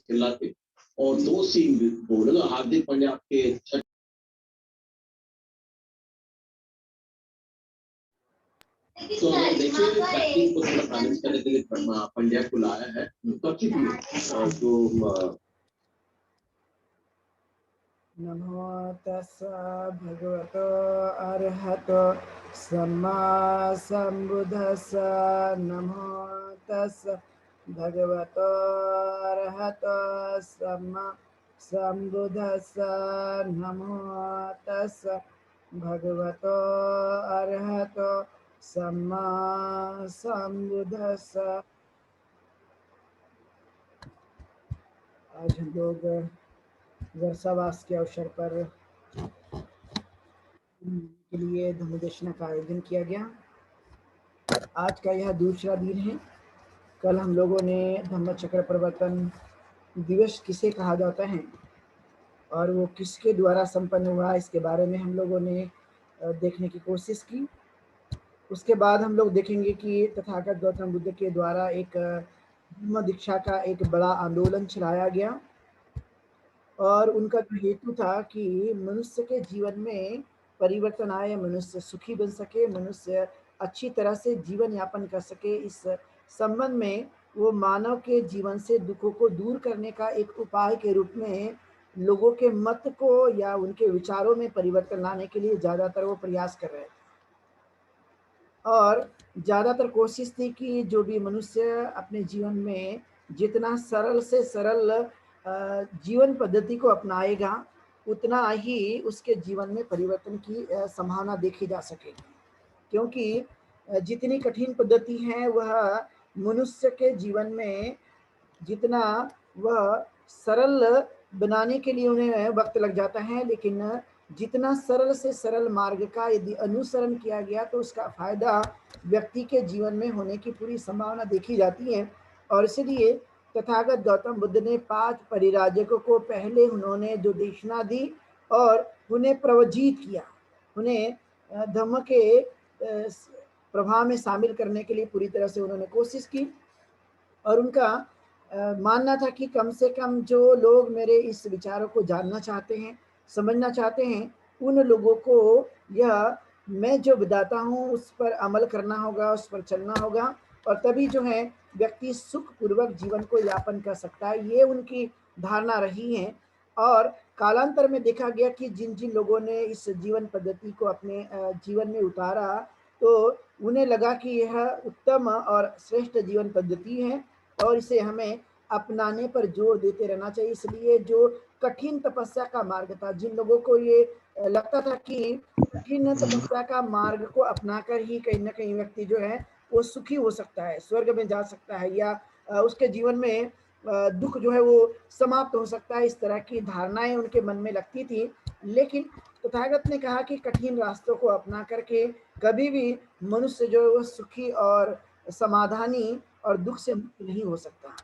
चिल्लाते और 2 सींग बोल हार्दिक पांड्या आपके तो देखिए बैटिंग को थोड़ा बैलेंस करने के लिए पंड्या को लाया है तो अच्छी थी जो नमो तस्सा भगवतो अरहतो सम्मा सम्बुद्धस्सा नमो तस्सा भगवतो अरहतो सम्मा सम्बुद्धस्सा नमो तस्सा भगवतो अरहतो सम्मा सम्बुद्धस्सा। आज हम लोग वर्षावास के अवसर पर के लिए धम्मदेशना का आयोजन किया गया। आज का यह दूसरा दिन है। कल हम लोगों ने धम्म चक्र प्रवर्तन दिवस किसे कहा जाता है और वो किसके द्वारा संपन्न हुआ, इसके बारे में हम लोगों ने देखने की कोशिश की। उसके बाद हम लोग देखेंगे कि तथागत गौतम बुद्ध के द्वारा एक धम्म दीक्षा का एक बड़ा आंदोलन चलाया गया और उनका जो हेतु था कि मनुष्य के जीवन में परिवर्तन आए, मनुष्य सुखी बन सके, मनुष्य अच्छी तरह से जीवन यापन कर सके। इस संबंध में वो मानव के जीवन से दुखों को दूर करने का एक उपाय के रूप में लोगों के मत को या उनके विचारों में परिवर्तन लाने के लिए ज़्यादातर वो प्रयास कर रहे थे और ज़्यादातर कोशिश थी कि जो भी मनुष्य अपने जीवन में जितना सरल से सरल जीवन पद्धति को अपनाएगा उतना ही उसके जीवन में परिवर्तन की संभावना देखी जा सकेगी, क्योंकि जितनी कठिन पद्धति है वह मनुष्य के जीवन में जितना वह सरल बनाने के लिए उन्हें वक्त लग जाता है, लेकिन जितना सरल से सरल मार्ग का यदि अनुसरण किया गया तो उसका फायदा व्यक्ति के जीवन में होने की पूरी संभावना देखी जाती है। और इसलिए तथागत गौतम बुद्ध ने 5 परिराजकों को पहले उन्होंने जो देशना दी और उन्हें प्रवजित किया, उन्हें धम्म के प्रभाव में शामिल करने के लिए पूरी तरह से उन्होंने कोशिश की। और उनका मानना था कि कम से कम जो लोग मेरे इस विचारों को जानना चाहते हैं, समझना चाहते हैं, उन लोगों को यह मैं जो बताता हूँ उस पर अमल करना होगा, उस पर चलना होगा और तभी जो है व्यक्ति सुखपूर्वक जीवन को यापन कर सकता है। ये उनकी धारणा रही है और कालांतर में देखा गया कि जिन जिन लोगों ने इस जीवन पद्धति को अपने जीवन में उतारा तो उन्हें लगा कि यह उत्तम और श्रेष्ठ जीवन पद्धति है और इसे हमें अपनाने पर जोर देते रहना चाहिए। इसलिए जो कठिन तपस्या का मार्ग था, जिन लोगों को ये लगता था कि कठिन तपस्या का मार्ग को अपनाकर ही कहीं ना कहीं व्यक्ति जो है वो सुखी हो सकता है, स्वर्ग में जा सकता है या उसके जीवन में दुख जो है वो समाप्त हो सकता है, इस तरह की धारणाएं उनके मन में लगती थी। लेकिन तथागत ने कहा कि कठिन रास्तों को अपना करके कभी भी मनुष्य जो है वो सुखी और समाधानी और दुख से मुक्त नहीं हो सकता।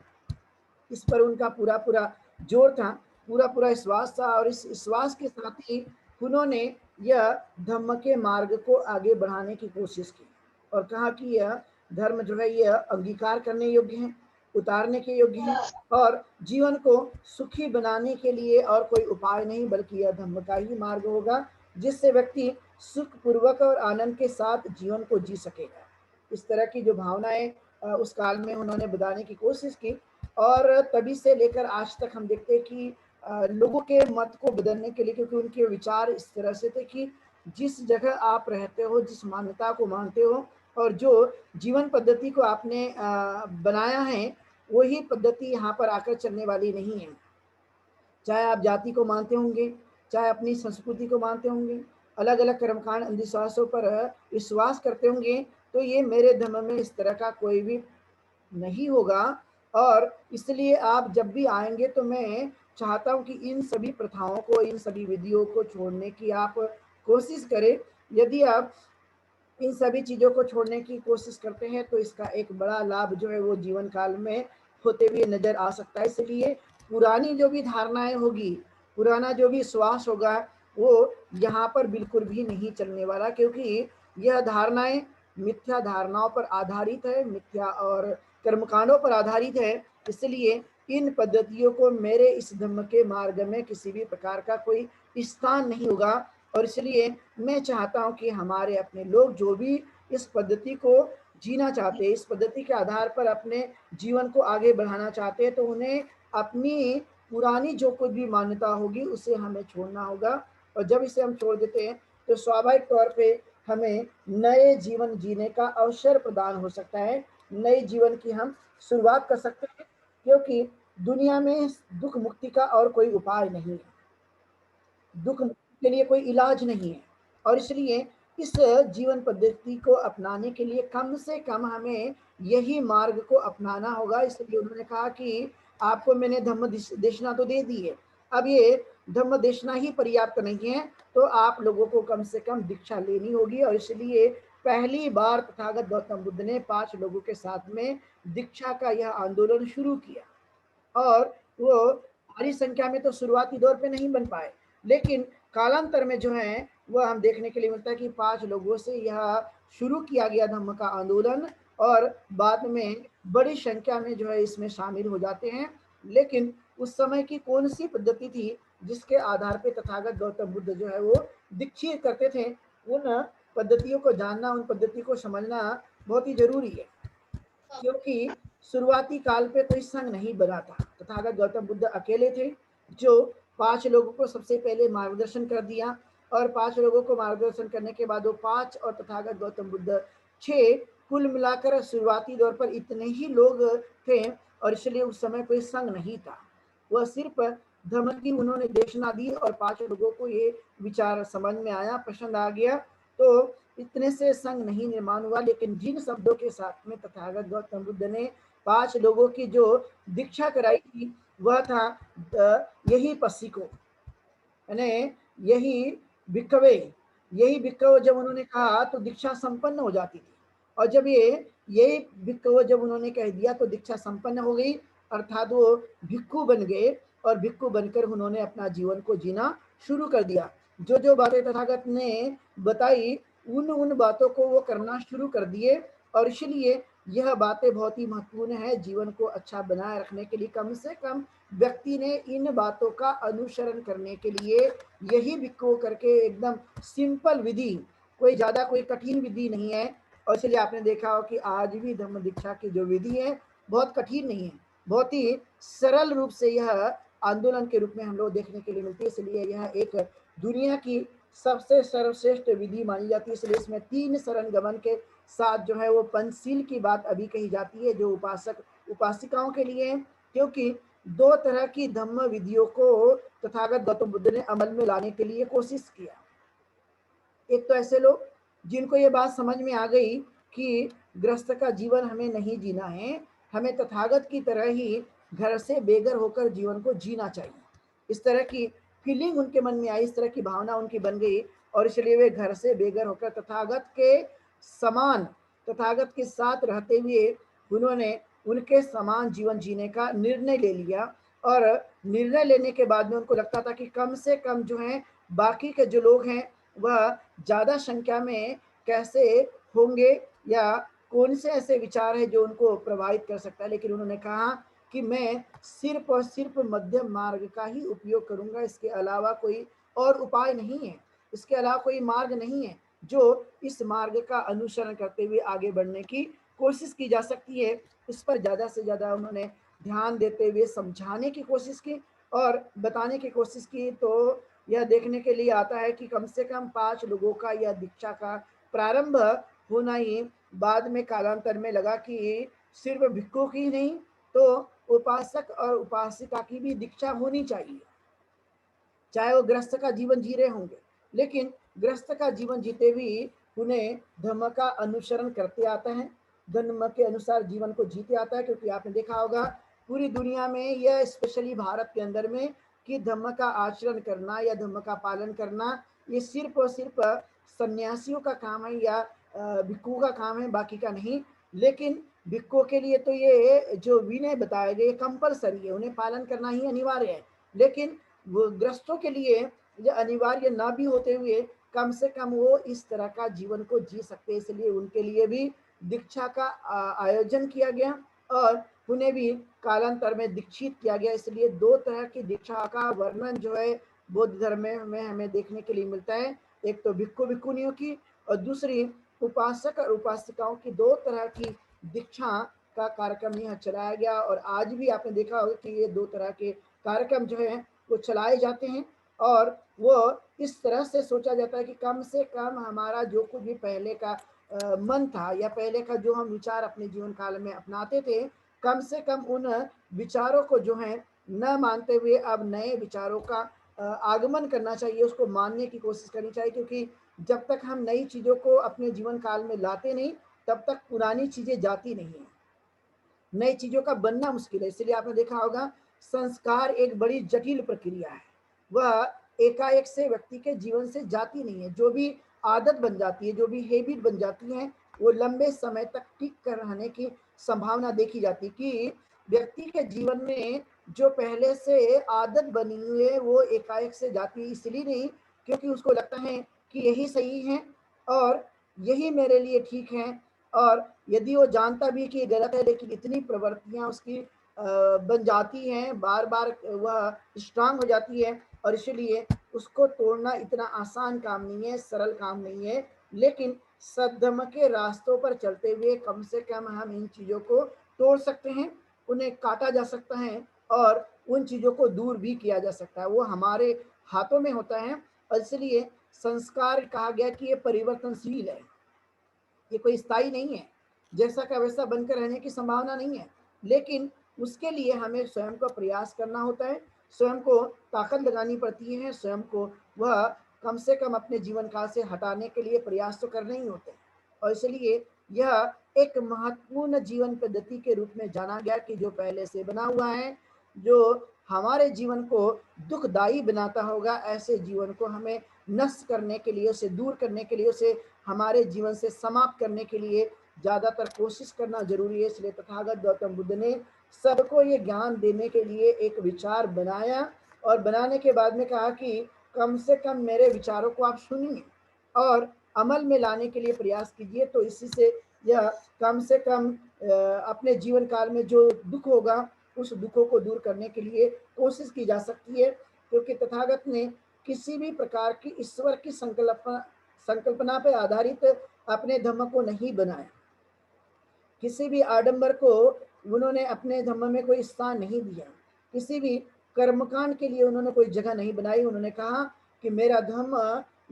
इस पर उनका पूरा पूरा जोर था, पूरा पूरा विश्वास था और इस विश्वास के साथ ही उन्होंने यह धम्म के मार्ग को आगे बढ़ाने की कोशिश की और कहा कि यह धर्म जो है यह अंगीकार करने योग्य है, उतारने के योग्य है और जीवन को सुखी बनाने के लिए और कोई उपाय नहीं बल्कि यह धम्म का ही मार्ग होगा जिससे व्यक्ति सुखपूर्वक और आनंद के साथ जीवन को जी सकेगा। इस तरह की जो भावनाएं उस काल में उन्होंने बताने की कोशिश की और तभी से लेकर आज तक हम देखते हैं कि लोगों के मत को बदलने के लिए, क्योंकि उनके विचार इस तरह से थे कि जिस जगह आप रहते हो, जिस मान्यता को मानते हो और जो जीवन पद्धति को आपने बनाया है वही पद्धति यहाँ पर आकर चलने वाली नहीं है। चाहे आप जाति को मानते होंगे, चाहे अपनी संस्कृति को मानते होंगे, अलग अलग कर्मकांड अंधविश्वासों पर विश्वास करते होंगे, तो ये मेरे धर्म में इस तरह का कोई भी नहीं होगा। और इसलिए आप जब भी आएंगे तो मैं चाहता हूं कि इन सभी प्रथाओं को, इन सभी विधियों को छोड़ने की आप कोशिश करें। यदि आप इन सभी चीज़ों को छोड़ने की कोशिश करते हैं तो इसका एक बड़ा लाभ जो है वो जीवन काल में होते हुए नजर आ सकता है। इसलिए पुरानी जो भी धारणाएं होगी, पुराना जो भी विश्वास होगा वो यहाँ पर बिल्कुल भी नहीं चलने वाला, क्योंकि यह धारणाएं मिथ्या धारणाओं पर आधारित है, मिथ्या और कर्मकांडों पर आधारित है। इसलिए इन पद्धतियों को मेरे इस धम्म के मार्ग में किसी भी प्रकार का कोई स्थान नहीं होगा। और इसलिए मैं चाहता हूं कि हमारे अपने लोग जो भी इस पद्धति को जीना चाहते हैं, इस पद्धति के आधार पर अपने जीवन को आगे बढ़ाना चाहते हैं, तो उन्हें अपनी पुरानी जो कोई भी मान्यता होगी उसे हमें छोड़ना होगा। और जब इसे हम छोड़ देते हैं तो स्वाभाविक तौर पे हमें नए जीवन जीने का अवसर प्रदान हो सकता है, नए जीवन की हम शुरुआत कर सकते हैं, क्योंकि दुनिया में दुख मुक्ति का और कोई उपाय नहीं है, दुख मुक्ति के लिए कोई इलाज नहीं है। और इसलिए इस जीवन पद्धति को अपनाने के लिए कम से कम हमें यही मार्ग को अपनाना होगा। इसलिए उन्होंने कहा कि आपको मैंने धम्म देशना तो दे दी है, अब ये धम्म देशना ही पर्याप्त नहीं है, तो आप लोगों को कम से कम दीक्षा लेनी होगी। और इसलिए पहली बार तथागत गौतम बुद्ध ने 5 लोगों के साथ में दीक्षा का यह आंदोलन शुरू किया। और वो भारी संख्या में तो शुरुआती दौर पे नहीं बन पाए, लेकिन कालांतर में जो है वह हम देखने के लिए मिलता है कि 5 लोगों से यह शुरू किया गया धम्म का आंदोलन, और बाद में बड़ी संख्या में जो है इसमें शामिल हो जाते हैं। लेकिन उस समय की कौन सी पद्धति थी जिसके आधार पे तथागत गौतम बुद्ध जो है वो दीक्षित करते थे, उन पद्धतियों को जानना, उन पद्धति को समझना बहुत ही जरूरी है। क्योंकि शुरुआती काल पे कोई संघ नहीं बना था, तथागत गौतम बुद्ध अकेले थे जो 5 लोगों को सबसे पहले मार्गदर्शन कर दिया। और 5 लोगों को मार्गदर्शन करने के बाद वो 5 और तथागत गौतम बुद्ध 6, कुल मिलाकर शुरुआती दौर पर इतने ही लोग थे। और इसलिए उस समय कोई संघ नहीं था, वह सिर्फ धर्म की उन्होंने देशना दी और 5 लोगों को ये विचार समझ में आया, पसंद आ गया, तो इतने से संघ नहीं निर्माण हुआ। लेकिन जिन शब्दों के साथ में तथागत गौतम बुद्ध ने 5 लोगों की जो दीक्षा कराई थी वह था यही पसिको, यानी यही भिक्खवे। यही भिक्खव जब उन्होंने कहा तो दीक्षा संपन्न हो जाती थी। और जब यही भिक्खव जब उन्होंने कह दिया तो दीक्षा संपन्न हो गई, अर्थात वो भिक्खु बन गए। और भिक्खु बनकर उन्होंने अपना जीवन को जीना शुरू कर दिया। जो जो बातें तथागत ने बताई उन बातों को वो करना शुरू कर दिए। और इसलिए यह बातें बहुत ही महत्वपूर्ण है जीवन को अच्छा बनाए रखने के लिए। कम से कम व्यक्ति ने इन बातों का अनुसरण करने के लिए यही भिक्खु करके एकदम सिंपल विधि, कोई ज्यादा कोई कठिन विधि नहीं है। और इसलिए आपने देखा हो कि आज भी धम्म दीक्षा की जो विधि है बहुत कठिन नहीं है, बहुत ही सरल रूप से यह आंदोलन के रूप में हम लोग देखने के लिए मिलती है। इसलिए यह एक दुनिया की सबसे सर्वश्रेष्ठ विधि मानी जाती है। इसलिए इसमें 3 शरण गमन के साथ जो है वो पंचशील की बात अभी कही जाती है जो उपासक उपासिकाओं के लिए, क्योंकि 2 तरह की धम्म विधियों को तथागत गौतम बुद्ध ने अमल में लाने के लिए कोशिश किया। एक तो ऐसे लोग जिनको ये बात समझ में आ गई कि गृहस्थ का जीवन हमें नहीं जीना है, हमें तथागत की तरह ही घर से बेघर होकर जीवन को जीना चाहिए, इस तरह की फीलिंग उनके मन में आई, इस तरह की भावना उनकी बन गई। और इसलिए वे घर से बेघर होकर तथागत के समान, तथागत के साथ रहते हुए उन्होंने उनके समान जीवन जीने का निर्णय ले लिया। और निर्णय लेने के बाद में उनको लगता था कि कम से कम जो है बाकी के जो लोग हैं वह ज्यादा संख्या में कैसे होंगे, या कौन से ऐसे विचार है जो उनको प्रभावित कर सकता है। लेकिन उन्होंने कहा कि मैं सिर्फ और सिर्फ मध्यम मार्ग का ही उपयोग करूंगा, इसके अलावा कोई और उपाय नहीं है, इसके अलावा कोई मार्ग नहीं है जो इस मार्ग का अनुसरण करते हुए आगे बढ़ने की कोशिश की जा सकती है। इस पर ज्यादा से ज्यादा उन्होंने ध्यान देते हुए समझाने की कोशिश की और बताने की कोशिश की। तो यह देखने के लिए आता है कि कम से कम 5 लोगों का यह दीक्षा का प्रारंभ होना ही बाद में कालांतर में लगा कि सिर्फ भिक्खु की नहीं तो उपासक और उपासिका की भी दीक्षा होनी चाहिए, चाहे वो गृहस्थ का जीवन जी रहे होंगे। लेकिन गृहस्थ का जीवन जीते भी उन्हें धर्म का अनुसरण करते आता है, धर्म के अनुसार जीवन को जीते आता है। क्योंकि आपने देखा होगा पूरी दुनिया में यह स्पेशली भारत के अंदर में कि धर्म का आचरण करना या धर्म का पालन करना ये सिर्फ और सिर्फ सन्यासियों का काम है या भिक्खुओं का काम है, बाकी का नहीं। लेकिन भिक्खुओं के लिए तो ये जो विनय बताए गए कंपलसरी है, उन्हें पालन करना ही अनिवार्य है। लेकिन वो ग्रस्तों के लिए ये अनिवार्य ना भी होते हुए कम से कम वो इस तरह का जीवन को जी सकते, इसलिए उनके लिए भी दीक्षा का आयोजन किया गया। और उन्हें भी कालांतर में दीक्षित किया गया। इसलिए दो तरह की दीक्षा का वर्णन जो है बौद्ध धर्म में हमें देखने के लिए मिलता है। एक तो भिक्खु भिक्खुनियों की और दूसरी उपासक और उपासिकाओं की, दो तरह की दीक्षा का कार्यक्रम यहाँ चलाया गया। और आज भी आपने देखा होगा कि ये दो तरह के कार्यक्रम जो है वो चलाए जाते हैं। और वो इस तरह से सोचा जाता है कि कम से कम हमारा जो कुछ भी पहले का मन था या पहले का जो हम विचार अपने जीवन काल में अपनाते थे, कम से कम उन विचारों को जो है न मानते हुए अब नए विचारों का आगमन करना चाहिए, उसको मानने की कोशिश करनी चाहिए। क्योंकि जब तक हम नई चीज़ों को अपने जीवन काल में लाते नहीं, तब तक पुरानी चीज़ें जाती नहीं हैं, नई चीज़ों का बनना मुश्किल है। इसलिए आपने देखा होगा संस्कार एक बड़ी जटिल प्रक्रिया है, वह एकाएक से व्यक्ति के जीवन से जाती नहीं है। जो भी आदत बन जाती है, जो भी हैबिट बन जाती है, वो लंबे समय तक टिक कर रहने की संभावना देखी जाती है। कि व्यक्ति के जीवन में जो पहले से आदत बनी हुई है वो एकाएक से जाती है, इसलिए नहीं क्योंकि उसको लगता है कि यही सही है और यही मेरे लिए ठीक है। और यदि वो जानता भी कि ये गलत है, लेकिन इतनी प्रवृत्तियां उसकी बन जाती हैं, बार बार वह स्ट्रांग हो जाती है, और इसलिए उसको तोड़ना इतना आसान काम नहीं है, सरल काम नहीं है। लेकिन सद्धर्म के रास्तों पर चलते हुए कम से कम हम इन चीज़ों को तोड़ सकते हैं, उन्हें काटा जा सकता है और उन चीज़ों को दूर भी किया जा सकता है। वो हमारे हाथों में होता है। और इसलिए संस्कार कहा गया कि ये परिवर्तनशील है, ये कोई स्थायी नहीं है, जैसा का वैसा बनकर रहने की संभावना नहीं है। लेकिन उसके लिए हमें स्वयं को प्रयास करना होता है, स्वयं को ताकत लगानी पड़ती है, स्वयं को वह कम से कम अपने जीवन काल से हटाने के लिए प्रयास तो करने ही होते हैं। और इसलिए यह एक महत्वपूर्ण जीवन पद्धति के रूप में जाना गया कि जो पहले से बना हुआ है, जो हमारे जीवन को दुखदायी बनाता होगा, ऐसे जीवन को हमें नष्ट करने के लिए, उसे दूर करने के लिए, उसे हमारे जीवन से समाप्त करने के लिए ज़्यादातर कोशिश करना जरूरी है। इसलिए तथागत गौतम बुद्ध ने सबको ये ज्ञान देने के लिए एक विचार बनाया और बनाने के बाद में कहा कि कम से कम मेरे विचारों को आप सुनिए और अमल में लाने के लिए प्रयास कीजिए। तो इसी से यह कम से कम अपने जीवन काल में जो दुख होगा उस दुखों को दूर करने के लिए कोशिश की जा सकती है। क्योंकि तथागत ने किसी भी प्रकार की ईश्वर की संकल्पना पर आधारित अपने धर्म को नहीं बनाया, किसी भी आडंबर को उन्होंने अपने धर्म में कोई स्थान नहीं दिया, किसी भी कर्मकांड के लिए उन्होंने कोई जगह नहीं बनाई। उन्होंने कहा कि मेरा धर्म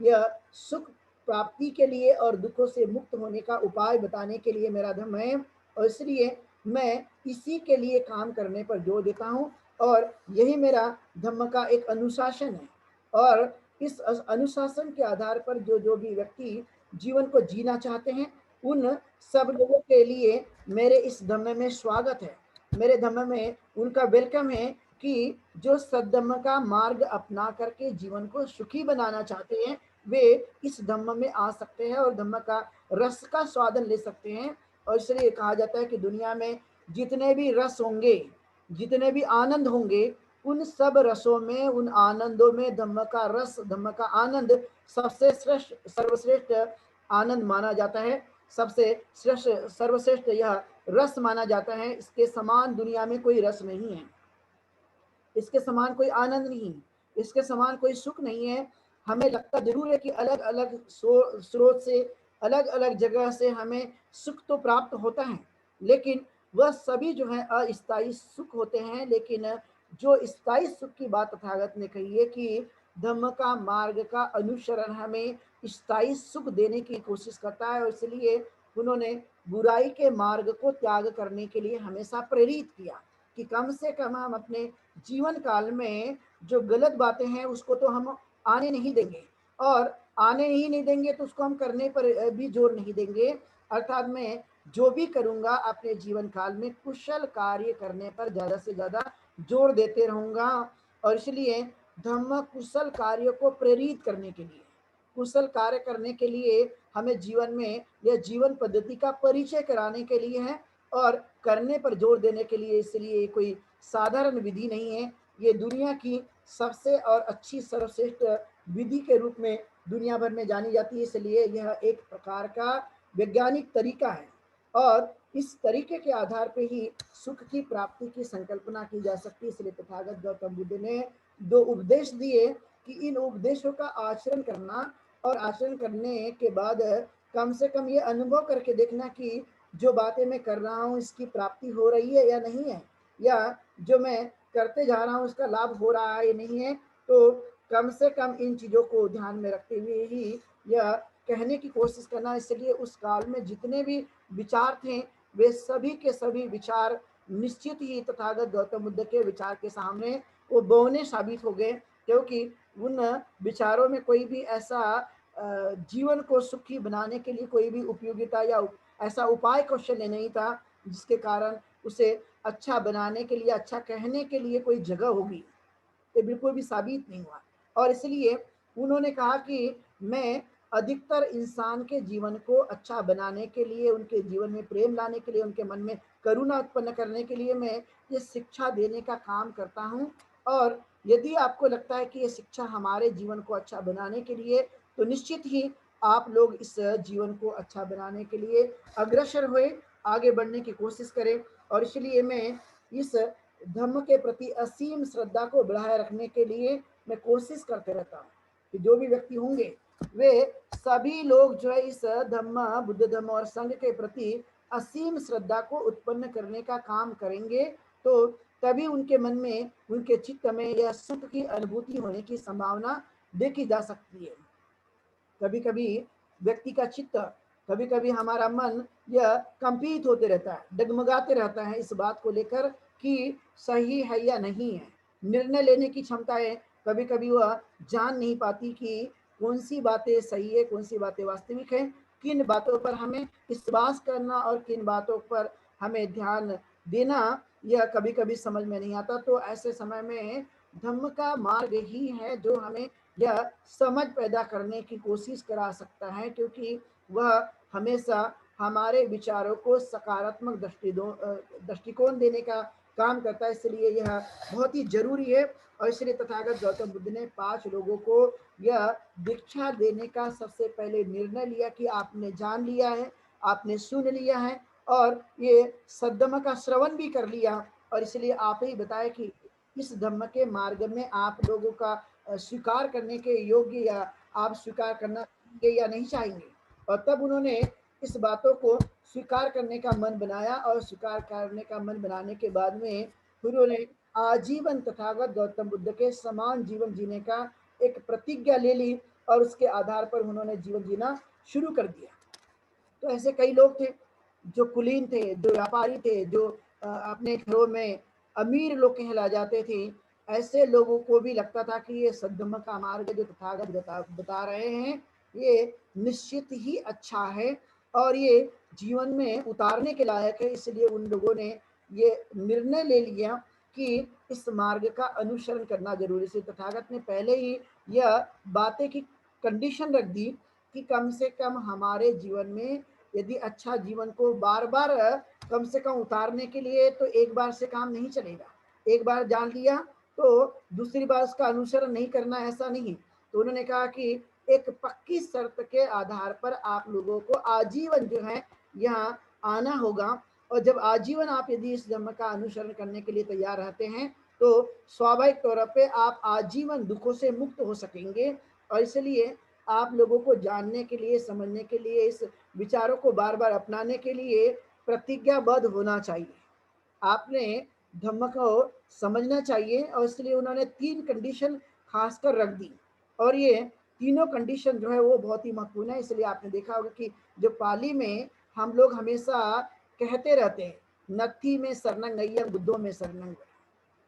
यह सुख प्राप्ति के लिए और दुखों से मुक्त होने का उपाय बताने के लिए मेरा धर्म है, और इसलिए मैं इसी के लिए काम करने पर जोर देता हूँ। और यही मेरा धर्म का एक अनुशासन है। और इस अनुशासन के आधार पर जो जो भी व्यक्ति जीवन को जीना चाहते हैं, उन सब लोगों के लिए मेरे इस धम्म में स्वागत है, मेरे धम्म में उनका वेलकम है कि जो सद्धम्म का मार्ग अपना करके जीवन को सुखी बनाना चाहते हैं, वे इस धम्म में आ सकते हैं और धम्म का रस का स्वादन ले सकते हैं। और इसलिए कहा जाता है कि दुनिया में जितने भी रस होंगे, जितने भी आनंद होंगे, उन सब रसों में, उन आनंदों में धम्म का रस, धम्म का आनंद सबसे श्रेष्ठ, सर्वश्रेष्ठ आनंद माना जाता है, सबसे श्रेष्ठ, सर्वश्रेष्ठ यह रस माना जाता है। इसके समान दुनिया में कोई रस नहीं है, इसके समान कोई आनंद नहीं, इसके समान कोई सुख नहीं है। हमें लगता जरूर है कि अलग अलग स्रोत से, अलग अलग जगह से हमें सुख तो प्राप्त होता है, लेकिन वह सभी जो है अस्थायी सुख होते हैं। लेकिन जो स्थायी सुख की बात तथागत ने कही है कि धम्म का मार्ग का अनुसरण हमें स्थायी सुख देने की कोशिश करता है। और इसलिए उन्होंने बुराई के मार्ग को त्याग करने के लिए हमेशा प्रेरित किया कि कम से कम हम अपने जीवन काल में जो गलत बातें हैं उसको तो हम आने नहीं देंगे, और आने ही नहीं देंगे तो उसको हम करने पर भी जोर नहीं देंगे। अर्थात मैं जो भी करूंगा अपने जीवन काल में कुशल कार्य करने पर ज्यादा से ज्यादा जोर देते रहूंगा। और इसलिए धम्म कुशल कार्य को प्रेरित करने के लिए, कुशल कार्य करने के लिए हमें जीवन में यह जीवन पद्धति का परिचय कराने के लिए है और करने पर जोर देने के लिए। इसलिए कोई साधारण विधि नहीं है, ये दुनिया की सबसे और अच्छी सर्वश्रेष्ठ विधि के रूप में दुनिया भर में जानी जाती है। इसलिए यह एक प्रकार का वैज्ञानिक तरीका है और इस तरीके के आधार पे ही सुख की प्राप्ति की संकल्पना की जा सकती है। इसलिए तथागत गौतम बुद्ध ने दो उपदेश दिए कि इन उपदेशों का आचरण करना, और आचरण करने के बाद कम से कम ये अनुभव करके देखना कि जो बातें मैं कर रहा हूँ इसकी प्राप्ति हो रही है या नहीं है, या जो मैं करते जा रहा हूँ उसका लाभ हो रहा है या नहीं है। तो कम से कम इन चीज़ों को ध्यान में रखते हुए ही यह कहने की कोशिश करना। इसलिए उस काल में जितने भी विचार थे वे सभी के सभी विचार निश्चित ही तथागत गौतम बुद्ध के विचार के सामने वो बौने साबित हो गए, क्योंकि उन विचारों में कोई भी ऐसा जीवन को सुखी बनाने के लिए कोई भी उपयोगिता या ऐसा उपाय कौशल्य नहीं था जिसके कारण उसे अच्छा बनाने के लिए, अच्छा कहने के लिए कोई जगह होगी। ये बिल्कुल भी साबित नहीं हुआ। और इसलिए उन्होंने कहा कि मैं अधिकतर इंसान के जीवन को अच्छा बनाने के लिए, उनके जीवन में प्रेम लाने के लिए, उनके मन में करुणा उत्पन्न करने के लिए मैं ये शिक्षा देने का काम करता हूँ। और यदि आपको लगता है कि ये शिक्षा हमारे जीवन को अच्छा बनाने के लिए, तो निश्चित ही आप लोग इस जीवन को अच्छा बनाने के लिए अग्रसर हुए, आगे बढ़ने की कोशिश करें। और इसलिए मैं इस धर्म के प्रति असीम श्रद्धा को बढ़ाए रखने के लिए मैं कोशिश करते रहता हूँ कि जो भी व्यक्ति होंगे वे सभी लोग जो है इस धम्म, बुद्ध धर्म और संघ के प्रति असीम श्रद्धा को उत्पन्न करने का काम करेंगे, तो तभी उनके मन में, उनके चित्त में यह सुख की अनुभूति होने की संभावना देखी जा सकती है। कभी कभी व्यक्ति का चित्त, कभी कभी हमारा मन यह कंपित होते रहता है, डगमगाते रहता है इस बात को लेकर कि सही है या नहीं है। निर्णय लेने की क्षमताएं कभी कभी वह जान नहीं पाती कि कौन सी बातें सही है, कौन सी बातें वास्तविक है, किन बातों पर हमें विश्वास करना और किन बातों पर हमें ध्यान देना, यह कभी कभी समझ में नहीं आता। तो ऐसे समय में धम्म का मार्ग ही है जो हमें यह समझ पैदा करने की कोशिश करा सकता है, क्योंकि वह हमेशा हमारे विचारों को सकारात्मक दृष्टिकोण देने का काम करता है। इसलिए यह बहुत ही जरूरी है। और इसलिए तथागत गौतम बुद्ध ने 5 लोगों को यह दीक्षा देने का सबसे पहले निर्णय लिया कि आपने जान लिया है, आपने सुन लिया है और ये सद्धम्म का श्रवण भी कर लिया, और इसलिए आप ही बताए कि इस धम्म के मार्ग में आप लोगों का स्वीकार करने के योग्य, या आप स्वीकार करना चाहेंगे या नहीं चाहेंगे। और तब उन्होंने इस बातों को स्वीकार करने का मन बनाया, और स्वीकार करने का मन बनाने के बाद में उन्होंने आजीवन तथागत गौतम बुद्ध के समान जीवन जीने का एक प्रतिज्ञा ले ली, और उसके आधार पर उन्होंने जीवन जीना शुरू कर दिया। तो ऐसे कई लोग थे जो कुलीन थे, जो व्यापारी थे, जो अपने घरों में अमीर लोग कहला जाते थे। ऐसे लोगों को भी लगता था कि ये सद्धम्म का मार्ग जो तथागत बता रहे हैं ये निश्चित ही अच्छा है और ये जीवन में उतारने के लायक है। इसलिए उन लोगों ने ये निर्णय ले लिया कि इस मार्ग का अनुसरण करना जरूरी है। तथागत ने पहले ही यह बातें की कंडीशन रख दी कि कम से कम हमारे जीवन में यदि अच्छा जीवन को बार बार कम से कम उतारने के लिए, तो एक बार से काम नहीं चलेगा। एक बार जान लिया तो दूसरी बार उसका अनुसरण नहीं करना, ऐसा नहीं। तो उन्होंने कहा कि एक पक्की शर्त के आधार पर आप लोगों को आजीवन जो है यहाँ आना होगा, और जब आजीवन आप यदि इस धर्म का अनुसरण करने के लिए तैयार रहते हैं तो स्वाभाविक तौर पे आप आजीवन दुखों से मुक्त हो सकेंगे। और इसलिए आप लोगों को जानने के लिए, समझने के लिए, इस विचारों को बार बार अपनाने के लिए प्रतिज्ञाबद्ध होना चाहिए। आपने धम्म को समझना चाहिए, और इसलिए उन्होंने 3 कंडीशन खासकर रख दी, और ये तीनों कंडीशन जो है वो बहुत ही महत्वपूर्ण है। इसलिए आपने देखा होगा कि जो पाली में हम लोग हमेशा कहते रहते हैं, नत्थी में शरणंगय्यम बुद्धों में शरणं,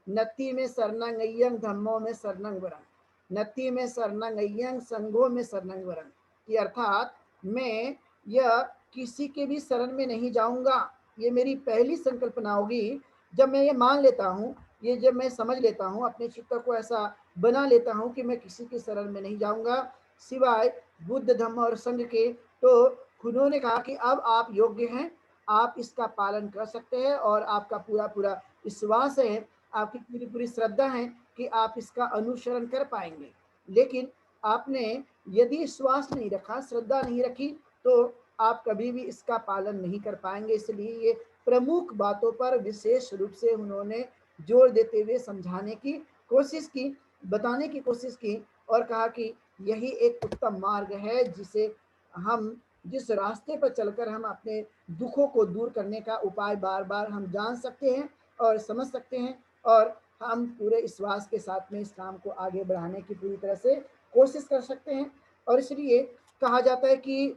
नत्थी में शरणंगय्यम धम्मों में शरणं वरं, नत्थी में शरणंगय्यम संघों में शरणं वरं। कि अर्थात मैं यह किसी के भी शरण में नहीं जाऊंगा, ये मेरी पहली संकल्पना होगी। जब मैं ये मान लेता हूँ, ये जब मैं समझ लेता हूँ, अपने चित्त को ऐसा बना लेता हूँ कि मैं किसी के शरण में नहीं जाऊंगा सिवाय बुद्ध धम्म और संघ के, तो उन्होंने कहा कि अब आप योग्य हैं, आप इसका पालन कर सकते हैं, और आपका पूरा पूरा विश्वास है, आपकी पूरी पूरी श्रद्धा है कि आप इसका अनुसरण कर पाएंगे। लेकिन आपने यदि विश्वास नहीं रखा, श्रद्धा नहीं रखी, तो आप कभी भी इसका पालन नहीं कर पाएंगे। इसलिए ये प्रमुख बातों पर विशेष रूप से उन्होंने जोर देते हुए समझाने की कोशिश की, बताने की कोशिश की, और कहा कि यही एक उत्तम मार्ग है जिसे हम जिस रास्ते पर चलकर हम अपने दुखों को दूर करने का उपाय बार बार हम जान सकते हैं और समझ सकते हैं, और हम पूरे विश्वास के साथ में इस काम को आगे बढ़ाने की पूरी तरह से कोशिश कर सकते हैं। और इसलिए कहा जाता है कि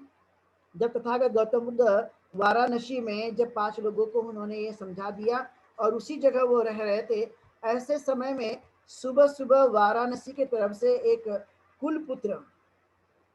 जब तथागत गौतम बुद्ध वाराणसी में जब 5 लोगों को उन्होंने ये समझा दिया और उसी जगह वो रह रहे थे, ऐसे समय में सुबह सुबह वाराणसी की तरफ से एक कुल पुत्र,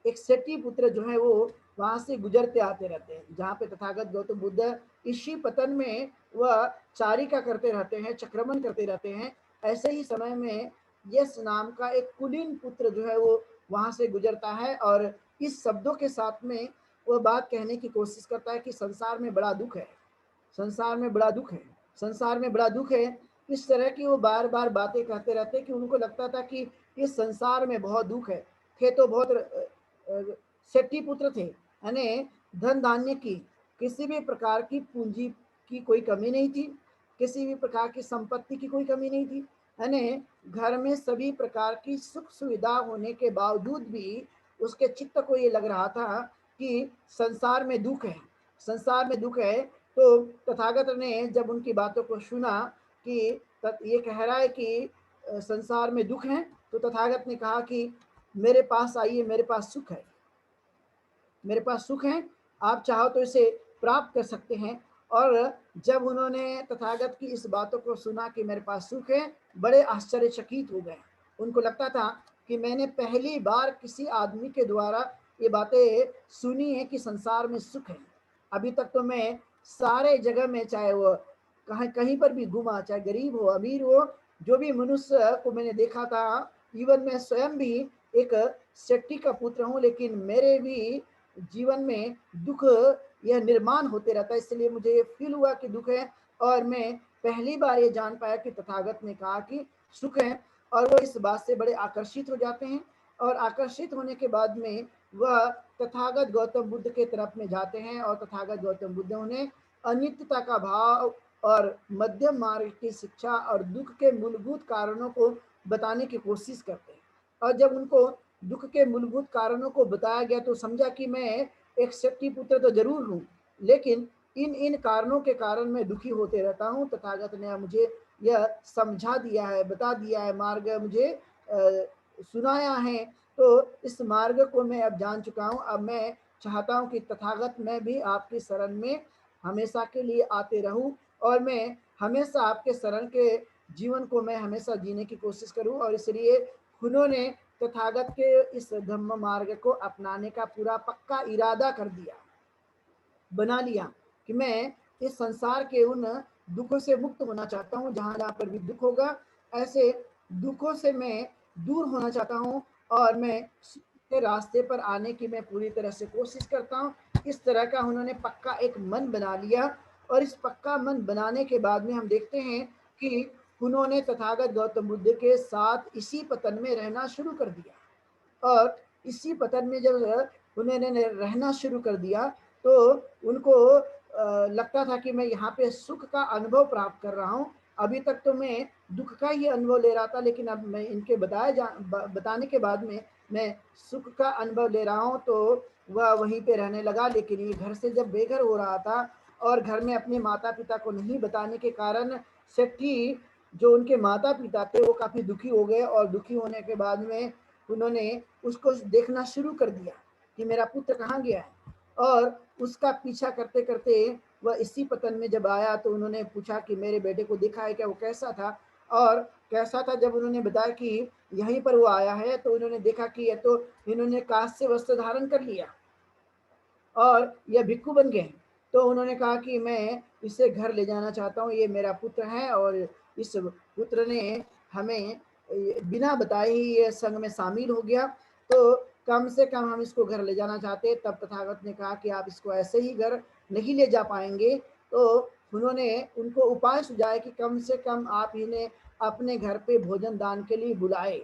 एक सेठी पुत्र जो है वो वहां से गुजरते आते रहते हैं, जहाँ पे तथागत गौतम बुद्ध इसी पतन में वह चारिका करते रहते हैं, चक्रमण करते रहते हैं। ऐसे ही समय में यश नाम का एक कुलीन पुत्र जो है वो वहां से गुजरता है और इस शब्दों के साथ में वह बात कहने की कोशिश करता है कि संसार में बड़ा दुख है, संसार में बड़ा दुख है, संसार में बड़ा दुख है। इस तरह की वो बार बार बातें कहते रहते कि उनको लगता था कि इस संसार में बहुत दुख है। थे तो बहुत सेठी पुत्र थे, यानी धन धान्य की, किसी भी प्रकार की पूंजी की कोई कमी नहीं थी, किसी भी प्रकार की संपत्ति की कोई कमी नहीं थी, यानी घर में सभी प्रकार की सुख सुविधा होने के बावजूद भी उसके चित्त को ये लग रहा था कि संसार में दुख है, संसार में दुख है। तो तथागत ने जब उनकी बातों को सुना कि ये कह रहा है कि संसार में दुख है, तो तथागत ने कहा कि मेरे पास आइए, मेरे पास सुख है, मेरे पास सुख है, आप चाहो तो इसे प्राप्त कर सकते हैं। और जब उन्होंने तथागत की इस बातों को सुना कि मेरे पास सुख है, बड़े आश्चर्यचकित हो गए। उनको लगता था कि मैंने पहली बार किसी आदमी के द्वारा ये बातें सुनी है कि संसार में सुख है। अभी तक तो मैं सारे जगह में, चाहे वो कहीं कहीं पर भी घूमा, चाहे गरीब हो अमीर हो, जो भी मनुष्य को मैंने देखा था, इवन मैं स्वयं भी एक सेठी का पुत्र हूँ, लेकिन मेरे भी जीवन में दुख यह निर्माण होते रहता है। इसलिए मुझे ये फील हुआ कि दुख है, और मैं पहली बार ये जान पाया कि तथागत ने कहा कि सुख है। और वो इस बात से बड़े आकर्षित हो जाते हैं, और आकर्षित होने के बाद में वह तथागत गौतम बुद्ध के तरफ में जाते हैं, और तथागत गौतम बुद्ध उन्हें अनित्यता का भाव और मध्यम मार्ग की शिक्षा और दुख के मूलभूत कारणों को बताने की कोशिश करते हैं। और जब उनको दुख के मूलभूत कारणों को बताया गया तो समझा कि मैं एक शक्ति पुत्र तो जरूर हूँ, लेकिन इन इन कारणों के कारण मैं दुखी होते रहता हूँ। तथागत ने मुझे यह समझा दिया है, बता दिया है, मार्ग मुझे सुनाया है। तो इस मार्ग को मैं अब जान चुका हूँ। अब मैं चाहता हूँ कि तथागत मैं भी आपकी शरण में हमेशा के लिए आते रहूँ, और मैं हमेशा आपके शरण के जीवन को मैं हमेशा जीने की कोशिश करूँ। और इसलिए उन्होंने तथागत के इस धम्म मार्ग को अपनाने का पूरा पक्का इरादा कर दिया, बना लिया कि मैं इस संसार के उन दुखों से मुक्त होना चाहता हूँ। जहाँ जहाँ पर भी दुख होगा, ऐसे दुखों से मैं दूर होना चाहता हूँ, और मैं के रास्ते पर आने की मैं पूरी तरह से कोशिश करता हूँ। इस तरह का उन्होंने पक्का एक मन बना लिया, और इस पक्का मन बनाने के बाद में हम देखते हैं कि उन्होंने तथागत गौतम बुद्ध के साथ इसी पतन में रहना शुरू कर दिया। और इसी पतन में जब उन्होंने रहना शुरू कर दिया तो उनको लगता था कि मैं यहाँ पे सुख का अनुभव प्राप्त कर रहा हूँ। अभी तक तो मैं दुख का ही अनुभव ले रहा था, लेकिन अब मैं इनके बताने के बाद में मैं सुख का अनुभव ले रहा हूँ। तो वह वहीं पे रहने लगा। लेकिन ये घर से जब बेघर हो रहा था और घर में अपने माता पिता को नहीं बताने के कारण सेठी जो उनके माता पिता थे वो काफ़ी दुखी हो गए, और दुखी होने के बाद में उन्होंने उसको देखना शुरू कर दिया कि मेरा पुत्र कहाँ गया है। और उसका पीछा करते करते वह इसी पतन में जब आया तो उन्होंने पूछा कि मेरे बेटे को देखा है क्या, वो कैसा था। और कैसा था जब उन्होंने बताया कि यहीं पर वो आया है, तो उन्होंने देखा कि यह तो इन्होंने कांस्य वस्त्र धारण कर लिया और यह भिक्षु बन गए। तो उन्होंने कहा कि मैं इसे घर ले जाना चाहता हूँ, ये मेरा पुत्र है, और इस पुत्र ने हमें बिना बताए ही ये संघ में शामिल हो गया, तो कम से कम हम इसको घर ले जाना चाहते। तब तथागत ने कहा कि आप इसको ऐसे ही घर नहीं ले जा पाएंगे। तो उन्होंने उनको उपाय सुझाया कि कम से कम आप इन्हें अपने घर पे भोजन दान के लिए बुलाए,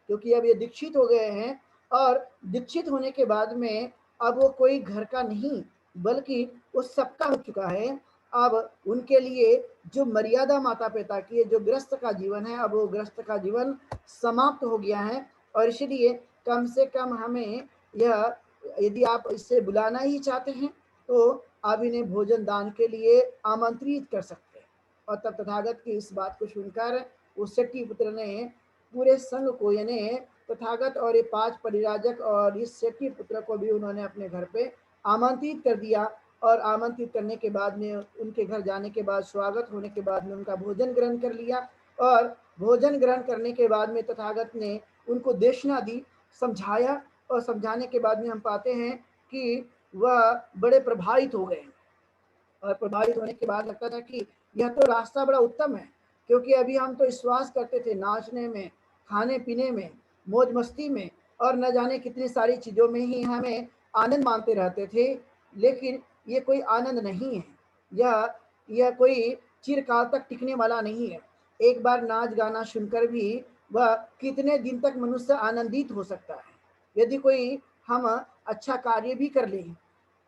क्योंकि अब ये दीक्षित हो गए हैं, और दीक्षित होने के बाद में अब वो कोई घर का नहीं, बल्कि वो सबका हो चुका है। अब उनके लिए जो मर्यादा माता पिता की है, जो गृहस्थ का जीवन है, अब वो गृहस्थ का जीवन समाप्त हो गया है। और इसलिए कम से कम हमें यह, यदि आप इससे बुलाना ही चाहते हैं तो आप इन्हें भोजन दान के लिए आमंत्रित कर सकते हैं। और तब तथागत की इस बात को सुनकर उस शेट्टी पुत्र ने पूरे संघ को, यानी तथागत और ये 5 परिराजक और इस शेट्टी पुत्र को भी उन्होंने अपने घर पे आमंत्रित कर दिया। और आमंत्रित करने के बाद में, उनके घर जाने के बाद, स्वागत होने के बाद में उनका भोजन ग्रहण कर लिया। और भोजन ग्रहण करने के बाद में तथागत ने उनको देशना दी, समझाया। और समझाने के बाद में हम पाते हैं कि वह बड़े प्रभावित हो गए। और प्रभावित होने के बाद लगता था कि यह तो रास्ता बड़ा उत्तम है, क्योंकि अभी हम तो विश्वास करते थे नाचने में, खाने पीने में, मौज मस्ती में और न जाने कितनी सारी चीज़ों में ही हमें आनंद मानते रहते थे। लेकिन ये कोई आनंद नहीं है, यह कोई चिरकाल तक टिकने वाला नहीं है। एक बार नाच गाना सुनकर भी वह कितने दिन तक मनुष्य आनंदित हो सकता है। यदि कोई हम अच्छा कार्य भी कर लें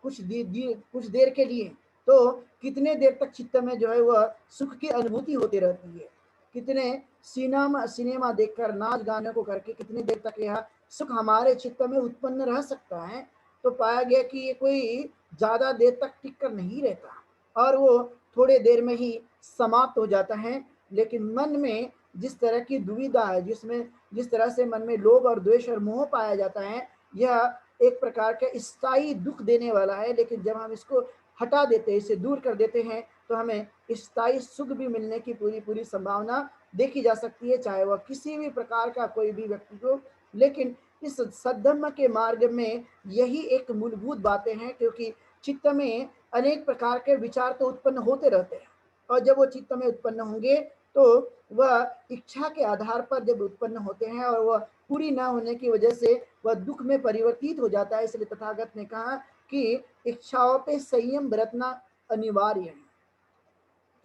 कुछ देर के लिए, तो कितने देर तक चित्त में जो है वह सुख की अनुभूति होती रहती है। कितने सिनेमा सिनेमा देखकर, नाच गाने को करके कितने देर तक यह सुख हमारे चित्त में उत्पन्न रह सकता है। तो पाया गया कि ये कोई ज्यादा देर तक टिक कर नहीं रहता और वो थोड़े देर में ही समाप्त हो जाता है। लेकिन मन में जिस तरह की दुविधा है, जिस तरह से मन में लोभ और द्वेष और मोह पाया जाता है, यह एक प्रकार का स्थायी दुख देने वाला है। लेकिन जब हम इसको हटा देते हैं, इसे दूर कर देते हैं, तो हमें स्थायी सुख भी मिलने की पूरी पूरी संभावना देखी जा सकती है, चाहे वह किसी भी प्रकार का कोई भी व्यक्ति हो। लेकिन इस सद्धर्म के मार्ग में यही एक मूलभूत बातें हैं, क्योंकि चित्त में अनेक प्रकार के विचार तो उत्पन्न होते रहते हैं। और जब वो चित्त में उत्पन्न होंगे तो वह इच्छा के आधार पर जब उत्पन्न होते हैं और वह पूरी ना होने की वजह से वह दुख में परिवर्तित हो जाता है। इसलिए तथागत ने कहा कि इच्छाओं पे संयम बरतना अनिवार्य है,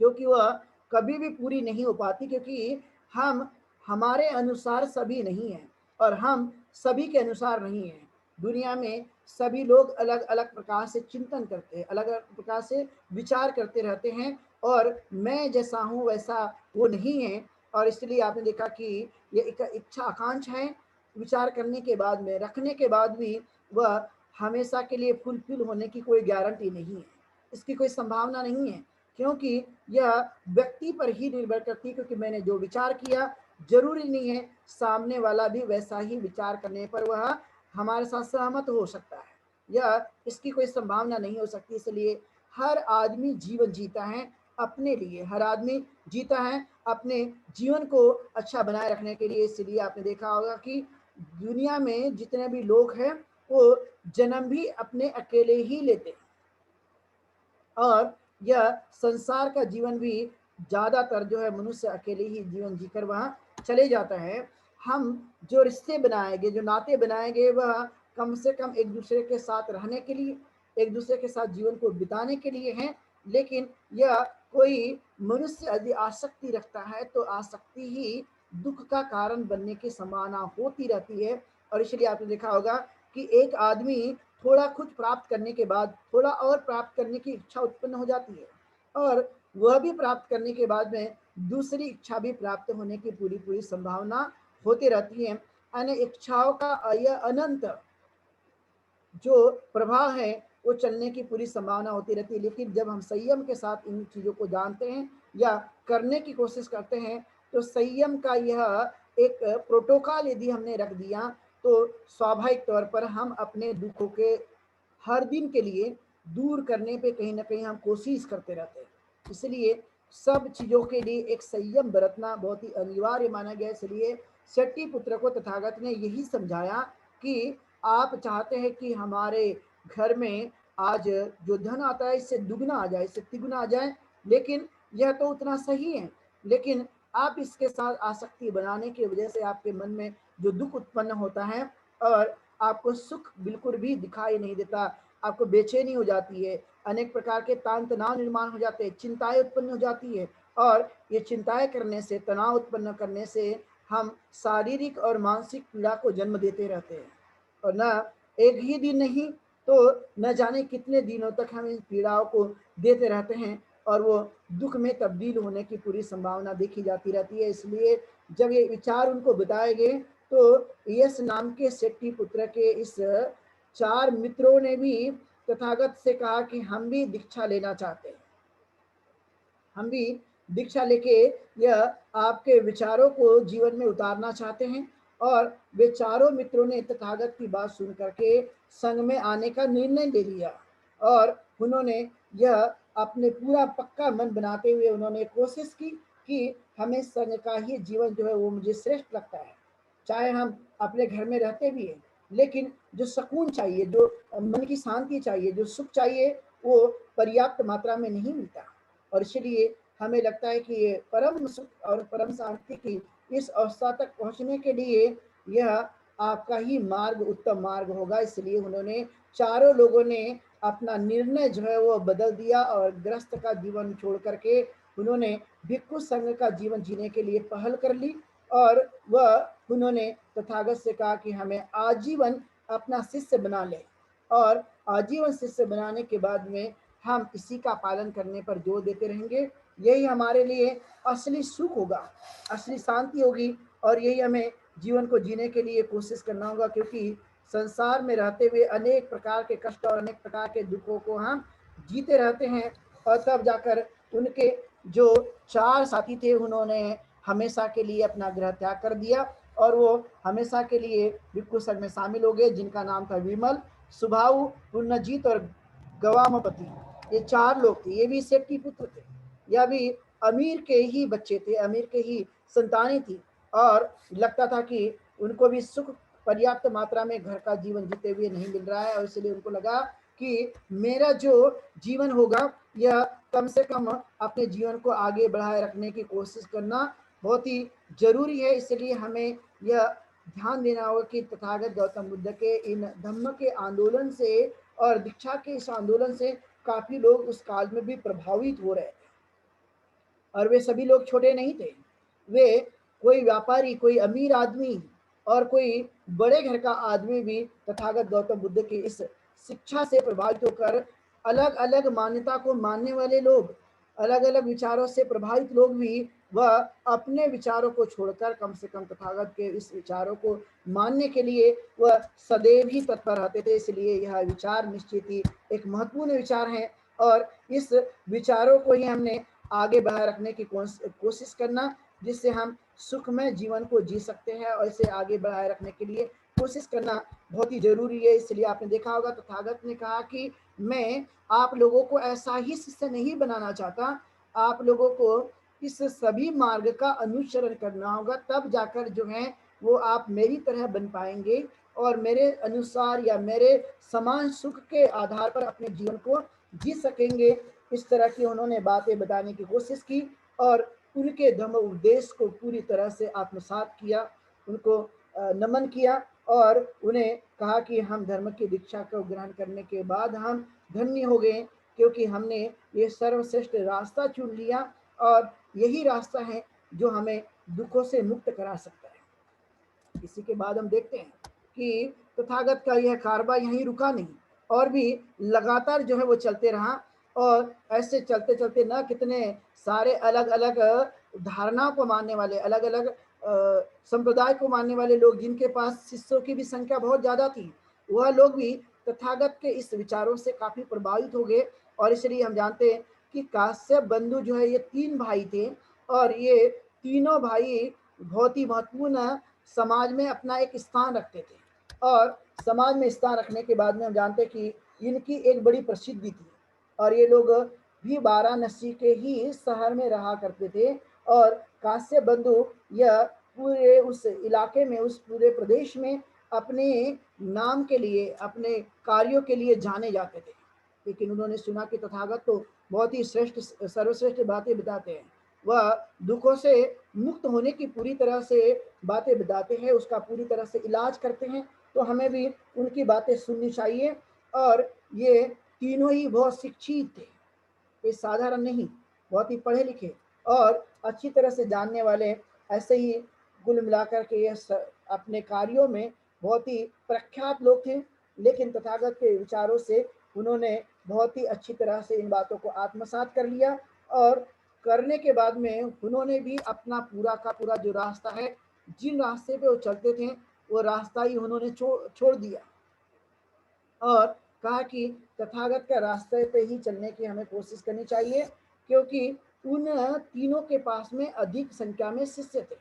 क्योंकि वह कभी भी पूरी नहीं हो पाती, क्योंकि हम हमारे अनुसार सभी नहीं हैं और हम सभी के अनुसार नहीं हैं। दुनिया में सभी लोग अलग अलग प्रकार से चिंतन करते हैं, अलग अलग प्रकार से विचार करते रहते हैं, और मैं जैसा हूँ वैसा वो नहीं है। और इसलिए आपने देखा कि ये एक इच्छा आकांक्षा है, विचार करने के बाद में, रखने के बाद भी वह हमेशा के लिए फुलफिल होने की कोई गारंटी नहीं है, इसकी कोई संभावना नहीं है। क्योंकि यह व्यक्ति पर ही निर्भर करती है, क्योंकि मैंने जो विचार किया जरूरी नहीं है सामने वाला भी वैसा ही विचार करने पर वह हमारे साथ सहमत हो सकता है, या इसकी कोई संभावना नहीं हो सकती। इसलिए हर आदमी जीवन जीता है अपने लिए, हर आदमी जीता है अपने जीवन को अच्छा बनाए रखने के लिए। इसलिए आपने देखा होगा कि दुनिया में जितने भी लोग हैं वो जन्म भी अपने अकेले ही लेते हैं, और यह संसार का जीवन भी ज्यादातर जो है मनुष्य अकेले ही जीवन जीकर वहां चले जाता है। हम जो रिश्ते बनाएंगे, जो नाते बनाएंगे, वह कम से कम एक दूसरे के साथ रहने के लिए, एक दूसरे के साथ जीवन को बिताने के लिए हैं। लेकिन यह कोई मनुष्य यदि आसक्ति रखता है तो आसक्ति ही दुख का कारण बनने की संभावना होती रहती है। और इसलिए आपने देखा होगा कि एक आदमी थोड़ा कुछ प्राप्त करने के बाद थोड़ा और प्राप्त करने की इच्छा उत्पन्न हो जाती है, और वह भी प्राप्त करने के बाद में दूसरी इच्छा भी प्राप्त होने की पूरी पूरी संभावना होती रहती है। यानी इच्छाओं का यह अनंत जो प्रभाव है वो चलने की पूरी संभावना होती रहती है। लेकिन जब हम संयम के साथ इन चीज़ों को जानते हैं या करने की कोशिश करते हैं, तो संयम का यह एक प्रोटोकॉल यदि हमने रख दिया, तो स्वाभाविक तौर पर हम अपने दुखों के हर दिन के लिए दूर करने पे कहीं ना कहीं हम कोशिश करते रहते हैं। इसलिए सब चीज़ों के लिए एक संयम बरतना बहुत ही अनिवार्य माना गया। इसलिए शट्टी पुत्र को तथागत ने यही समझाया कि आप चाहते हैं कि हमारे घर में आज जो धन आता है इससे दुगना आ जाए, इससे तिगुना आ जाए, लेकिन यह तो उतना सही है, लेकिन आप इसके साथ आसक्ति बनाने की वजह से आपके मन में जो दुख उत्पन्न होता है और आपको सुख बिल्कुल भी दिखाई नहीं देता, आपको बेचैनी हो जाती है, अनेक प्रकार के तान तनाव निर्माण हो जाते हैं, चिंताएं उत्पन्न हो जाती है। और ये चिंताएं करने से, तनाव उत्पन्न करने से हम शारीरिक और मानसिक पीड़ा को जन्म देते रहते हैं। और ना एक ही दिन नहीं, तो न जाने कितने दिनों तक हम इन पीड़ाओं को देते रहते हैं और वो दुख में तब्दील होने की पूरी संभावना देखी जाती रहती है। इसलिए जब ये विचार उनको बताए गए तो यस नाम के सेट्टी पुत्र के इस 4 मित्रों ने भी तथागत से कहा कि हम भी दीक्षा लेना चाहते हैं, हम भी दीक्षा लेके यह आपके विचारों को जीवन में उतारना चाहते हैं। और वे चारों मित्रों ने तथागत की बात सुन करके संघ में आने का निर्णय ले लिया और उन्होंने यह अपने पूरा पक्का मन बनाते हुए उन्होंने कोशिश की कि हमें संघ का ही जीवन जो है वो मुझे श्रेष्ठ लगता है। चाहे हम अपने घर में रहते भी हैं, लेकिन जो सुकून चाहिए, जो मन की शांति चाहिए, जो सुख चाहिए, वो पर्याप्त मात्रा में नहीं मिलता। और इसलिए हमें लगता है कि ये परम सुख और परम शांति की इस अवस्था तक पहुंचने के लिए यह आपका ही मार्ग उत्तम मार्ग होगा। इसलिए उन्होंने चारों लोगों ने अपना निर्णय जो है वो बदल दिया और गृहस्थ का जीवन छोड़ करके उन्होंने भिक्षु संघ का जीवन जीने के लिए पहल कर ली। और वह उन्होंने तथागत से कहा कि हमें आजीवन अपना शिष्य बना ले और आजीवन शिष्य बनाने के बाद में हम इसी का पालन करने पर जोर देते रहेंगे। यही हमारे लिए असली सुख होगा, असली शांति होगी और यही हमें जीवन को जीने के लिए कोशिश करना होगा, क्योंकि संसार में रहते हुए अनेक प्रकार के कष्ट और अनेक प्रकार के दुखों को हम जीते रहते हैं। और तब जाकर उनके जो 4 साथी थे उन्होंने हमेशा के लिए अपना गृह त्याग कर दिया और वो हमेशा के लिए भिक्षु संघ में शामिल हो गए, जिनका नाम था विमल, सुभाऊ, पुण्यजीत और गवामपति। ये 4 लोग थे। ये भी सेठी पुत्र थे, यह भी अमीर के ही बच्चे थे, अमीर के ही संतानें थी और लगता था कि उनको भी सुख पर्याप्त मात्रा में घर का जीवन जीते हुए नहीं मिल रहा है। और इसलिए उनको लगा कि मेरा जो जीवन होगा यह कम से कम अपने जीवन को आगे बढ़ाए रखने की कोशिश करना बहुत ही जरूरी है। इसलिए हमें यह ध्यान देना होगा कि तथागत गौतम बुद्ध के इन धम्म के आंदोलन से और दीक्षा के इस आंदोलन से काफी लोग उस काल में भी प्रभावित हो रहे थे। और वे सभी लोग छोटे नहीं थे, वे कोई व्यापारी, कोई अमीर आदमी और कोई बड़े घर का आदमी भी तथागत गौतम बुद्ध की इस शिक्षा से प्रभावित होकर अलग अलग मान्यता को मानने वाले लोग, अलग अलग विचारों से प्रभावित लोग भी वह अपने विचारों को छोड़कर कम से कम तथागत के इस विचारों को मानने के लिए वह सदैव ही तत्पर रहते थे। इसलिए यह विचार निश्चित ही एक महत्वपूर्ण विचार है और इस विचारों को ही हमने आगे बढ़ाए रखने की कोशिश करना, जिससे हम सुखमय जीवन को जी सकते हैं और इसे आगे बढ़ाए रखने के लिए कोशिश करना बहुत ही जरूरी है। इसलिए आपने देखा होगा तथागत ने कहा कि मैं आप लोगों को ऐसा ही शिष्य नहीं बनाना चाहता, आप लोगों को इस सभी मार्ग का अनुसरण करना होगा, तब जाकर जो है वो आप मेरी तरह बन पाएंगे और मेरे अनुसार या मेरे समान सुख के आधार पर अपने जीवन को जी सकेंगे। इस तरह की उन्होंने बातें बताने की कोशिश की और उनके धम्म उपदेश को पूरी तरह से आत्मसात किया, उनको नमन किया और उन्हें कहा कि हम धर्म की दीक्षा को ग्रहण करने के बाद हम धन्य हो गए, क्योंकि हमने ये सर्वश्रेष्ठ रास्ता चुन लिया और यही रास्ता है जो हमें दुखों से मुक्त करा सकता है। इसी के बाद हम देखते हैं कि तथागत का यह कारवां यहीं रुका नहीं और भी लगातार जो है वो चलते रहा। और ऐसे चलते चलते न कितने सारे अलग अलग धारणाओं को मानने वाले, अलग अलग संप्रदाय को मानने वाले लोग, जिनके पास शिष्यों की भी संख्या बहुत ज्यादा थी, वह लोग भी तथागत के इस विचारों से काफी प्रभावित हो गए। और इसलिए हम जानते हैं कि काश्यप बंधु जो है ये 3 भाई थे और ये तीनों भाई बहुत ही महत्वपूर्ण समाज में अपना एक स्थान रखते थे। और समाज में स्थान रखने के बाद में हम जानते हैं कि इनकी एक बड़ी प्रसिद्धि थी और ये लोग भी वाराणसी के ही शहर में रहा करते थे। और काश्यप बंधु यह पूरे उस इलाके में, उस पूरे प्रदेश में अपने नाम के लिए, अपने कार्यों के लिए जाने जाते थे। लेकिन उन्होंने सुना कि तथागत तो बहुत ही श्रेष्ठ, सर्वश्रेष्ठ बातें बताते हैं, वह दुखों से मुक्त होने की पूरी तरह से बातें बताते हैं, उसका पूरी तरह से इलाज करते हैं, तो हमें भी उनकी बातें सुननी चाहिए। और ये तीनों ही बहुत शिक्षित थे, ये साधारण नहीं, बहुत ही पढ़े लिखे और अच्छी तरह से जानने वाले, ऐसे ही कुल मिलाकर के ये अपने कार्यों में बहुत ही प्रख्यात लोग थे। लेकिन तथागत के विचारों से उन्होंने बहुत ही अच्छी तरह से इन बातों को आत्मसात कर लिया, और करने के बाद में उन्होंने भी अपना पूरा का पूरा जो रास्ता है, जिन रास्ते पे वो चलते थे, वो रास्ता ही उन्होंने छोड़ दिया, और कहा कि तथागत का रास्ते पे ही चलने की हमें कोशिश करनी चाहिए, क्योंकि उन तीनों के पास में अधिक संख्या में शिष्य थे,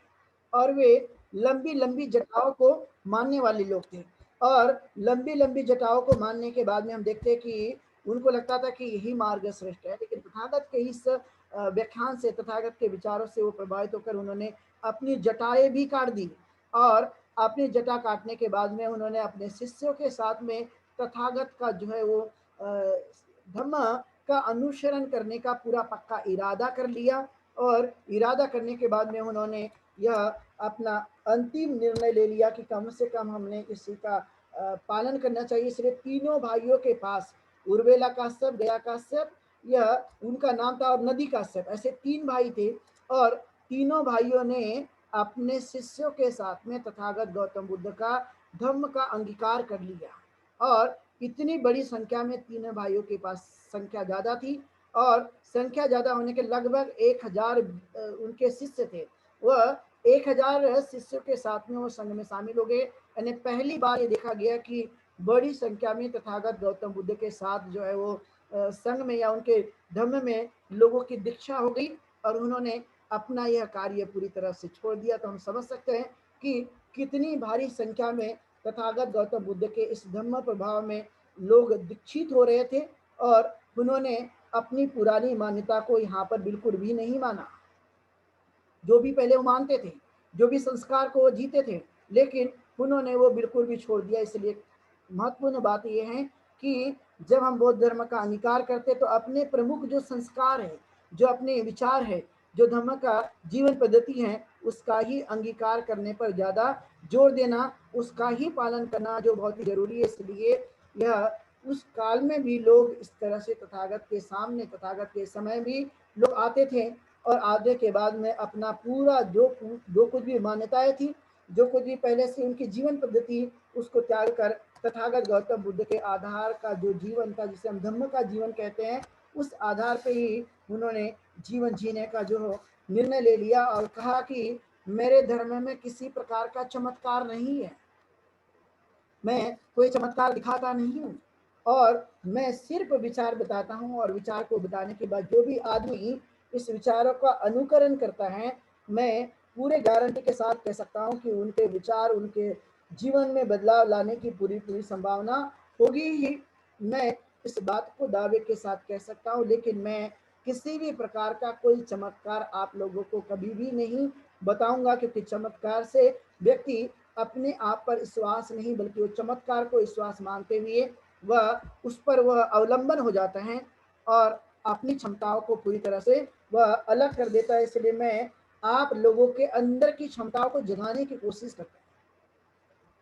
और वे लंबी लंबी जटाओं को मानने वाले लोग थे। और लंबी लंबी जटाओं को मानने के बाद में हम देखते हैं कि उनको लगता था कि यही मार्ग श्रेष्ठ है, लेकिन तथागत के इस व्याख्यान से, तथागत के विचारों से वो प्रभावित होकर उन्होंने अपनी जटाएं भी काट दी, और अपनी जटा काटने के बाद में उन्होंने अपने शिष्यों के साथ में तथागत का जो है वो धम्म का अनुसरण करने का पूरा पक्का इरादा कर लिया, और इरादा करने के बाद में उन्होंने यह अपना अंतिम निर्णय ले लिया कि कम से कम हमने इसी का पालन करना चाहिए। इसलिए तीनों भाइयों के पास, उर्वेला काश्यप, गया काश्यप, यह उनका नाम था, और नदी काश्यप, ऐसे तीन भाई थे, और तीनों भाइयों ने अपने शिष्यों के साथ में तथागत गौतम बुद्ध का धम्म का अंगीकार कर लिया। और इतनी बड़ी संख्या में तीनों भाइयों के पास संख्या ज्यादा थी, और संख्या ज्यादा होने के लगभग 1000 उनके शिष्य थे। वह 1000 शिष्यों के साथ में वो संघ में शामिल हो गए। यानी पहली बार ये देखा गया कि बड़ी संख्या में तथागत गौतम बुद्ध के साथ जो है वो संघ में या उनके धम्म में लोगों की दीक्षा हो गई, और उन्होंने अपना यह कार्य पूरी तरह से छोड़ दिया। तो हम समझ सकते हैं कि कितनी भारी संख्या में तथागत गौतम बुद्ध के इस धम्म प्रभाव में लोग दीक्षित हो रहे थे, और उन्होंने अपनी पुरानी मान्यता को यहाँ पर बिल्कुल भी नहीं माना। जो भी पहले वो मानते थे, जो भी संस्कार को वो जीते थे, लेकिन उन्होंने वो बिल्कुल भी छोड़ दिया। इसलिए महत्वपूर्ण बात यह है कि जब हम बौद्ध धर्म का अंगीकार करते तो अपने प्रमुख जो संस्कार है, जो अपने विचार है, जो धर्म का जीवन पद्धति है, उसका ही अंगीकार करने पर ज्यादा जोर देना, उसका ही पालन करना जो बहुत ही जरूरी है। इसलिए यह उस काल में भी लोग इस तरह से तथागत के सामने, तथागत के समय भी लोग आते थे, और आने के बाद में अपना पूरा जो कुछ भी मान्यताएं थी, जो कुछ भी पहले से उनकी जीवन पद्धति, उसको त्याग कर तथागत गौतम बुद्ध के आधार का जो जीवन था, जिसे हम धम्म का जीवन कहते हैं, उस आधार पे ही उन्होंने जीवन जीने का जो निर्णय ले लिया, और कहा कि मेरे धर्म में किसी प्रकार का चमत्कार नहीं है, मैं कोई चमत्कार दिखाता नहीं हूँ, और मैं सिर्फ विचार बताता हूँ, और विचार को बताने के बाद जो भी आदमी इस विचारों का अनुकरण करता है, मैं पूरे गारंटी के साथ कह सकता हूँ कि उनके विचार उनके जीवन में बदलाव लाने की पूरी पूरी संभावना होगी ही। मैं इस बात को दावे के साथ कह सकता हूँ, लेकिन मैं किसी भी प्रकार का कोई चमत्कार आप लोगों को कभी भी नहीं बताऊंगा, क्योंकि चमत्कार से व्यक्ति अपने आप पर विश्वास नहीं, बल्कि वो चमत्कार को विश्वास मानते हुए वह उस पर वह अवलंबन हो जाता है, और अपनी क्षमताओं को पूरी तरह से वह अलग कर देता है। इसलिए मैं आप लोगों के अंदर की क्षमताओं को जगाने की कोशिश करता हूँ।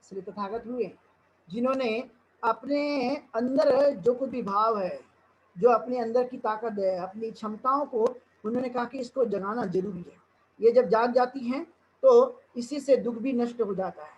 इसलिए तथागत हुए जिन्होंने अपने अंदर जो कुछ भी भाव है, जो अपने अंदर की ताकत है, अपनी क्षमताओं को उन्होंने कहा कि इसको जगाना जरूरी है। ये जब जाग जाती हैं तो इसी से दुख भी नष्ट हो जाता है,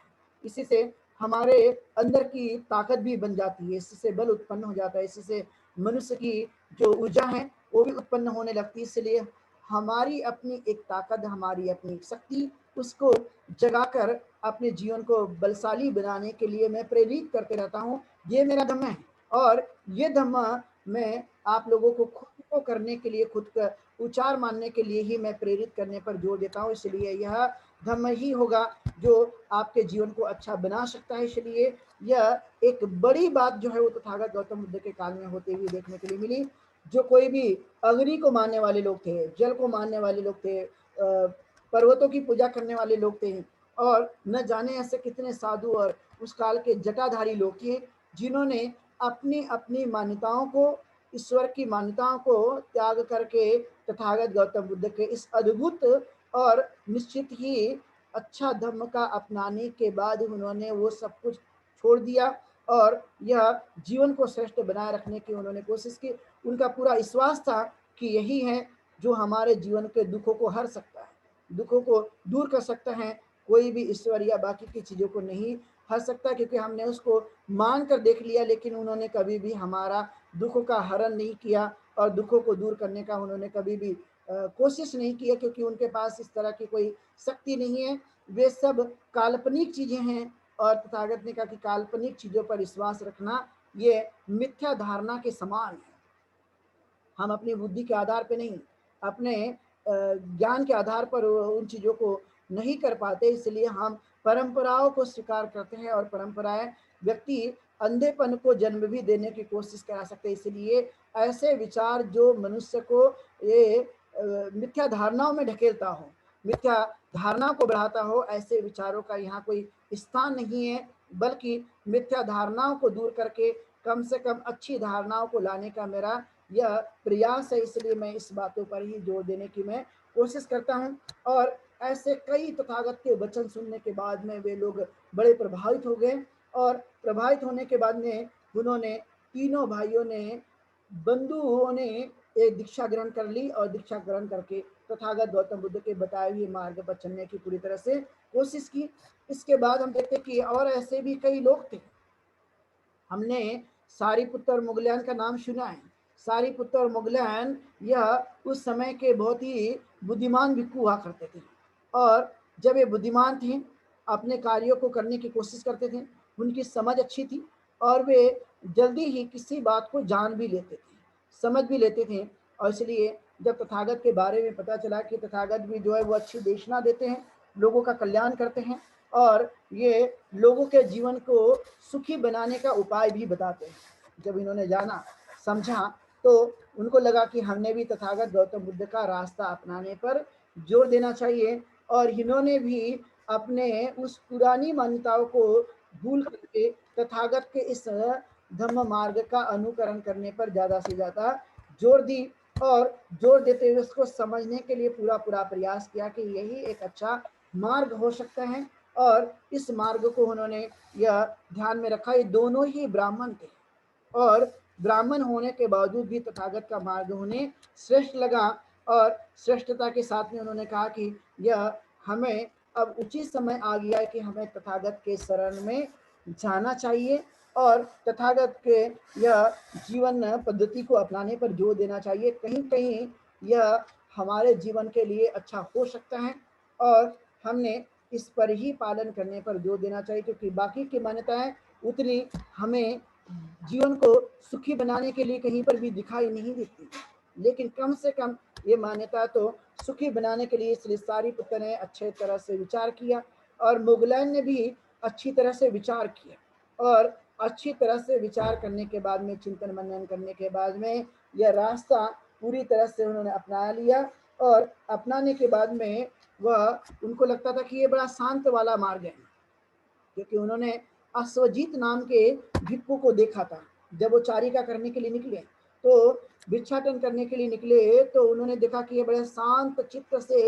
इसी से हमारे अंदर की ताकत भी बन जाती है, इसी से बल उत्पन्न हो जाता है, इसी से मनुष्य की जो ऊर्जा है वो भी उत्पन्न होने लगती है। इसलिए हमारी अपनी एक ताकत, हमारी अपनी एक शक्ति, उसको जगाकर अपने जीवन को बलशाली बनाने के लिए मैं प्रेरित करते रहता हूँ। ये मेरा धम्म है, और ये धम्म मैं आप लोगों को खुद को करने के लिए, खुद का उच्चार मानने के लिए ही मैं प्रेरित करने पर जोर देता हूँ। इसलिए यह धम्म ही होगा जो आपके जीवन को अच्छा बना सकता है। इसलिए यह एक बड़ी बात जो है वो तथागत गौतम बुद्ध के काल में होते हुए देखने के लिए मिली। जो कोई भी अग्नि को मानने वाले लोग थे, जल को मानने वाले लोग थे, पर्वतों की पूजा करने वाले लोग थे, और न जाने ऐसे कितने साधु और उस काल के जटाधारी लोग थे, जिन्होंने अपनी अपनी मान्यताओं को, ईश्वर की मान्यताओं को त्याग करके तथागत गौतम बुद्ध के इस अद्भुत और निश्चित ही अच्छा धर्म का अपनाने के बाद उन्होंने वो सब कुछ छोड़ दिया, और यह जीवन को श्रेष्ठ बनाए रखने की उन्होंने कोशिश की। उनका पूरा विश्वास था कि यही है जो हमारे जीवन के दुखों को हर सकता है, दुखों को दूर कर सकता है। कोई भी ईश्वर या बाकी की चीज़ों को नहीं फंस सकता है, क्योंकि हमने उसको मान कर देख लिया, लेकिन उन्होंने कभी भी हमारा दुखों का हरण नहीं किया और दुखों को दूर करने का उन्होंने कभी भी कोशिश नहीं किया, क्योंकि उनके पास इस तरह की कोई शक्ति नहीं है। वे सब काल्पनिक चीज़ें हैं, और तथागत ने कहा कि काल्पनिक चीज़ों पर विश्वास रखना ये मिथ्या धारणा के समान है। हम अपनी बुद्धि के आधार पे नहीं, अपने ज्ञान के आधार पर उन चीज़ों को नहीं कर पाते, इसलिए हम परंपराओं को स्वीकार करते हैं, और परंपराएं व्यक्ति अंधेपन को जन्म भी देने की कोशिश करा सकते हैं। इसलिए ऐसे विचार जो मनुष्य को ये मिथ्या धारणाओं में ढकेलता हो, मिथ्या धारणाओं को बढ़ाता हो, ऐसे विचारों का यहाँ कोई स्थान नहीं है, बल्कि मिथ्या धारणाओं को दूर करके कम से कम अच्छी धारणाओं को लाने का मेरा यह प्रयास है। इसलिए मैं इस बातों पर ही जोर देने की मैं कोशिश करता हूँ। और ऐसे कई तथागत के वचन सुनने के बाद में वे लोग बड़े प्रभावित हो गए, और प्रभावित होने के बाद में उन्होंने, तीनों भाइयों ने, बंधुओं ने एक दीक्षा ग्रहण कर ली, और दीक्षा ग्रहण करके तथागत गौतम बुद्ध के बताए हुए मार्ग पर चलने की पूरी तरह से कोशिश की। इसके बाद हम देखते कि और ऐसे भी कई लोग थे। हमने सारीपुत्र मुगलैन का नाम सुना है। सारीपुत्र और मुगलैन यह उस समय के बहुत ही बुद्धिमान भिक्षु हुआ करते थे, और जब ये बुद्धिमान थे, अपने कार्यों को करने की कोशिश करते थे, उनकी समझ अच्छी थी, और वे जल्दी ही किसी बात को जान भी लेते थे, समझ भी लेते थे। और इसलिए जब तथागत के बारे में पता चला कि तथागत भी जो है वो अच्छी देशना देते हैं, लोगों का कल्याण करते हैं, और ये लोगों के जीवन को सुखी बनाने का उपाय भी बताते हैं, जब इन्होंने जाना समझा तो उनको लगा कि हमने भी तथागत गौतम बुद्ध का रास्ता अपनाने पर जोर देना चाहिए, और इन्होंने भी अपने उस पुरानी मान्यताओं को भूल करके तथागत के इस धम्म मार्ग का अनुकरण करने पर ज़्यादा से ज़्यादा जोर दी, और जोर देते हुए उसको समझने के लिए पूरा पूरा प्रयास किया कि यही एक अच्छा मार्ग हो सकता है। और इस मार्ग को उन्होंने यह ध्यान में रखा, ये दोनों ही ब्राह्मण थे, और ब्राह्मण होने के बावजूद भी तथागत का मार्ग उन्हें श्रेष्ठ लगा, और श्रेष्ठता के साथ में उन्होंने कहा कि यह हमें अब उचित समय आ गया है कि हमें तथागत के शरण में जाना चाहिए, और तथागत के यह जीवन पद्धति को अपनाने पर जोर देना चाहिए। कहीं कहीं यह हमारे जीवन के लिए अच्छा हो सकता है, और हमने इस पर ही पालन करने पर जोर देना चाहिए, क्योंकि बाकी की मान्यताएं उतनी हमें जीवन को सुखी बनाने के लिए कहीं पर भी दिखाई नहीं देती, लेकिन कम से कम ये मान्यता तो सुखी बनाने के लिए इसलिए सारीपुत्र ने अच्छे तरह से विचार किया, और मुगलैन ने भी अच्छी तरह से विचार किया, और अच्छी तरह से विचार करने के बाद में, चिंतन मनन करने के बाद में, यह रास्ता पूरी तरह से उन्होंने अपना लिया। और अपनाने के बाद में वह, उनको लगता था कि ये बड़ा शांत वाला मार्ग है, क्योंकि उन्होंने अश्वजीत नाम के भिक्षु को देखा था। जब वो चारिका करने के लिए निकले, तो भिक्षाटन करने के लिए निकले, तो उन्होंने देखा कि ये बड़े शांत चित्त से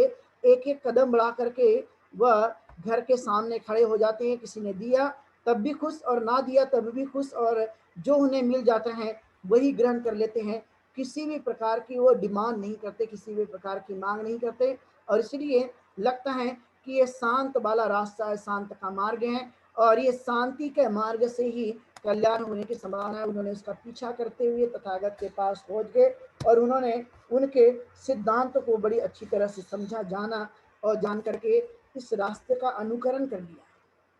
एक एक कदम बढ़ा करके वह घर के सामने खड़े हो जाते हैं। किसी ने दिया तब भी खुश, और ना दिया तब भी खुश, और जो उन्हें मिल जाता है वही ग्रहण कर लेते हैं। किसी भी प्रकार की वो डिमांड नहीं करते, किसी भी प्रकार की मांग नहीं करते, और इसलिए लगता है कि ये शांत वाला रास्ता है, शांत का मार्ग है, और ये शांति के मार्ग से ही कल्याण होने की संभावना है। उन्होंने उसका पीछा करते हुए तथागत के पास पहुंच गए, और उन्होंने उनके सिद्धांत को बड़ी अच्छी तरह से समझा, जाना, और जान करके इस रास्ते का अनुकरण कर लिया।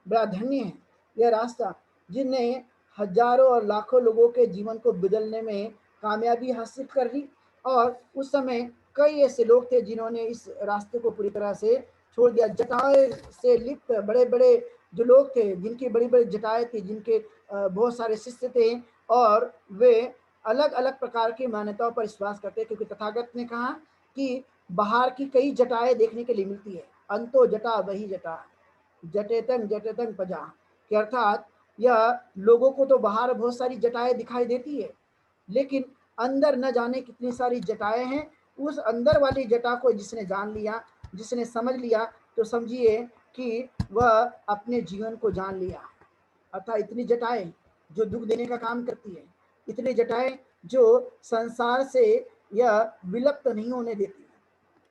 बड़ा धन्य है यह रास्ता, जिनने हजारों और लाखों लोगों के जीवन को बदलने में कामयाबी हासिल कर ली। और उस समय कई ऐसे लोग थे जिन्होंने इस रास्ते को पूरी तरह से छोड़ दिया। जटाएं से लिप्त बड़े बड़े जो लोग थे, जिनकी बड़ी बड़ी जटाएं थी, जिनके बहुत सारे शिष्य थे, और वे अलग अलग प्रकार की मान्यताओं पर विश्वास करते, क्योंकि तथागत ने कहा कि बाहर की कई जटाएं देखने के लिए मिलती है, अंतो जटा वही जटा, जटेतन पजा, कि अर्थात यह लोगों को तो बाहर बहुत सारी जटाएं दिखाई देती है, लेकिन अंदर न जाने कितनी सारी जटाएं हैं। उस अंदर वाली जटा को जिसने जान लिया, जिसने समझ लिया, तो समझिए कि वह अपने जीवन को जान लिया। अर्थात इतनी जटाएं जो दुख देने का काम करती है, इतनी जटाएं जो संसार से यह विलुप्त नहीं होने देती,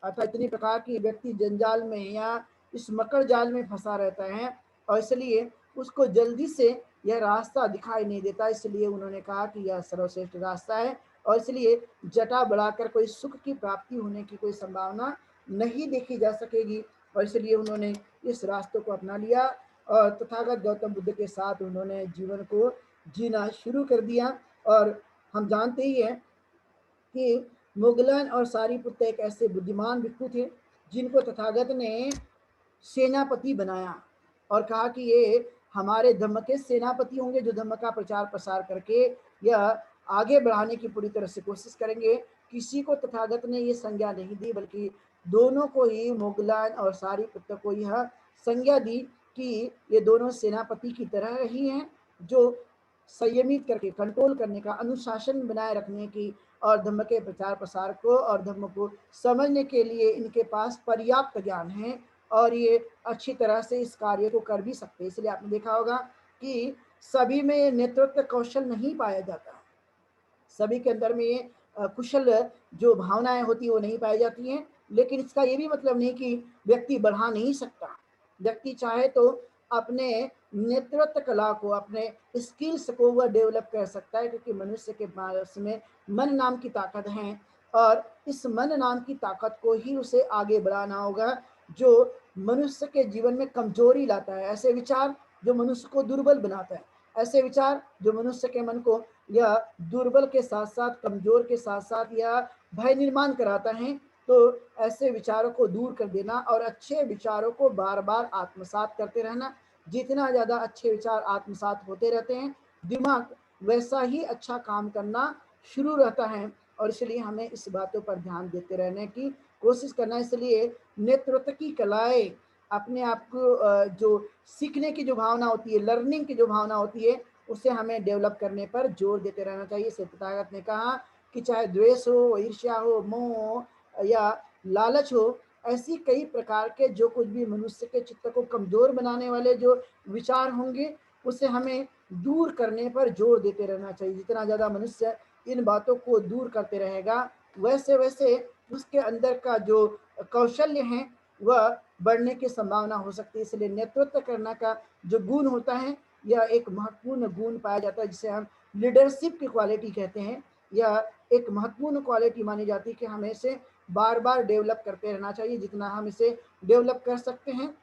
अर्थात इतनी प्रकार की व्यक्ति जंजाल में या इस मकर जाल में फंसा रहता है, और इसलिए उसको जल्दी से यह रास्ता दिखाई नहीं देता, इसलिए उन्होंने कहा कि यह सर्वश्रेष्ठ रास्ता है और इसलिए जटा बढ़ाकर कोई सुख की प्राप्ति होने की कोई संभावना नहीं देखी जा सकेगी। और इसलिए उन्होंने इस रास्ते को अपना लिया और तथागत गौतम बुद्ध के साथ उन्होंने जीवन को जीना शुरू कर दिया। और हम जानते ही हैं कि मुगलन और सारीपुत्र एक ऐसे बुद्धिमान भिक्षु थे जिनको तथागत ने सेनापति बनाया और कहा कि ये हमारे धम्म के सेनापति होंगे, जो धम्म का प्रचार प्रसार करके यह आगे बढ़ाने की पूरी तरह से कोशिश करेंगे। किसी को तथागत ने ये संज्ञा नहीं दी, बल्कि दोनों को ही, मुगलन और सारीपुत्र को यह संज्ञा दी कि ये दोनों सेनापति की तरह ही हैं, जो संयमित करके, कंट्रोल करने का, अनुशासन बनाए रखने की और धम्म के प्रचार प्रसार को और धम्म को समझने के लिए इनके पास पर्याप्त ज्ञान है और ये अच्छी तरह से इस कार्य को कर भी सकते हैं। इसलिए आपने देखा होगा कि सभी में नेतृत्व कौशल नहीं पाया जाता, सभी के अंदर में ये कुशल जो भावनाएं होती है वो नहीं पाई जाती हैं। लेकिन इसका ये भी मतलब नहीं कि व्यक्ति बढ़ा नहीं सकता। व्यक्ति चाहे तो अपने नेतृत्व कला को, अपने स्किल्स को वह डेवलप कर सकता है, क्योंकि मनुष्य के पास में मन नाम की ताकत है और इस मन नाम की ताकत को ही उसे आगे बढ़ाना होगा, जो मनुष्य के जीवन में कमजोरी लाता है, ऐसे विचार जो मनुष्य को दुर्बल बनाता है, ऐसे विचार जो मनुष्य के मन को या दुर्बल के साथ साथ, कमजोर के साथ साथ या भय निर्माण कराता है। तो ऐसे विचारों को दूर कर देना और अच्छे विचारों को बार बार आत्मसात करते रहना। जितना ज्यादा अच्छे विचार आत्मसात होते रहते हैं, दिमाग वैसा ही अच्छा काम करना शुरू रहता है और इसलिए हमें इस बातों पर ध्यान देते रहने की कोशिश करना। इसलिए नेतृत्व की कलाएं, अपने आप को जो सीखने की जो भावना होती है, लर्निंग की जो भावना होती है, उसे हमें डेवलप करने पर जोर देते रहना चाहिए। तथागत ने कहा कि चाहे द्वेष हो, ईर्ष्या हो, मोह या लालच हो, ऐसी कई प्रकार के जो कुछ भी मनुष्य के चित्त को कमजोर बनाने वाले जो विचार होंगे, उसे हमें दूर करने पर जोर देते रहना चाहिए। जितना ज्यादा मनुष्य इन बातों को दूर करते रहेगा, वैसे वैसे उसके अंदर का जो कौशल्य है वह बढ़ने की संभावना हो सकती है। इसलिए नेतृत्व करने का जो गुण होता है, यह एक महत्वपूर्ण गुण पाया जाता है, जिसे हम लीडरशिप की क्वालिटी कहते हैं। यह एक महत्वपूर्ण क्वालिटी मानी जाती है कि हमें इसे बार बार डेवलप करते रहना चाहिए। जितना हम इसे डेवलप कर सकते हैं,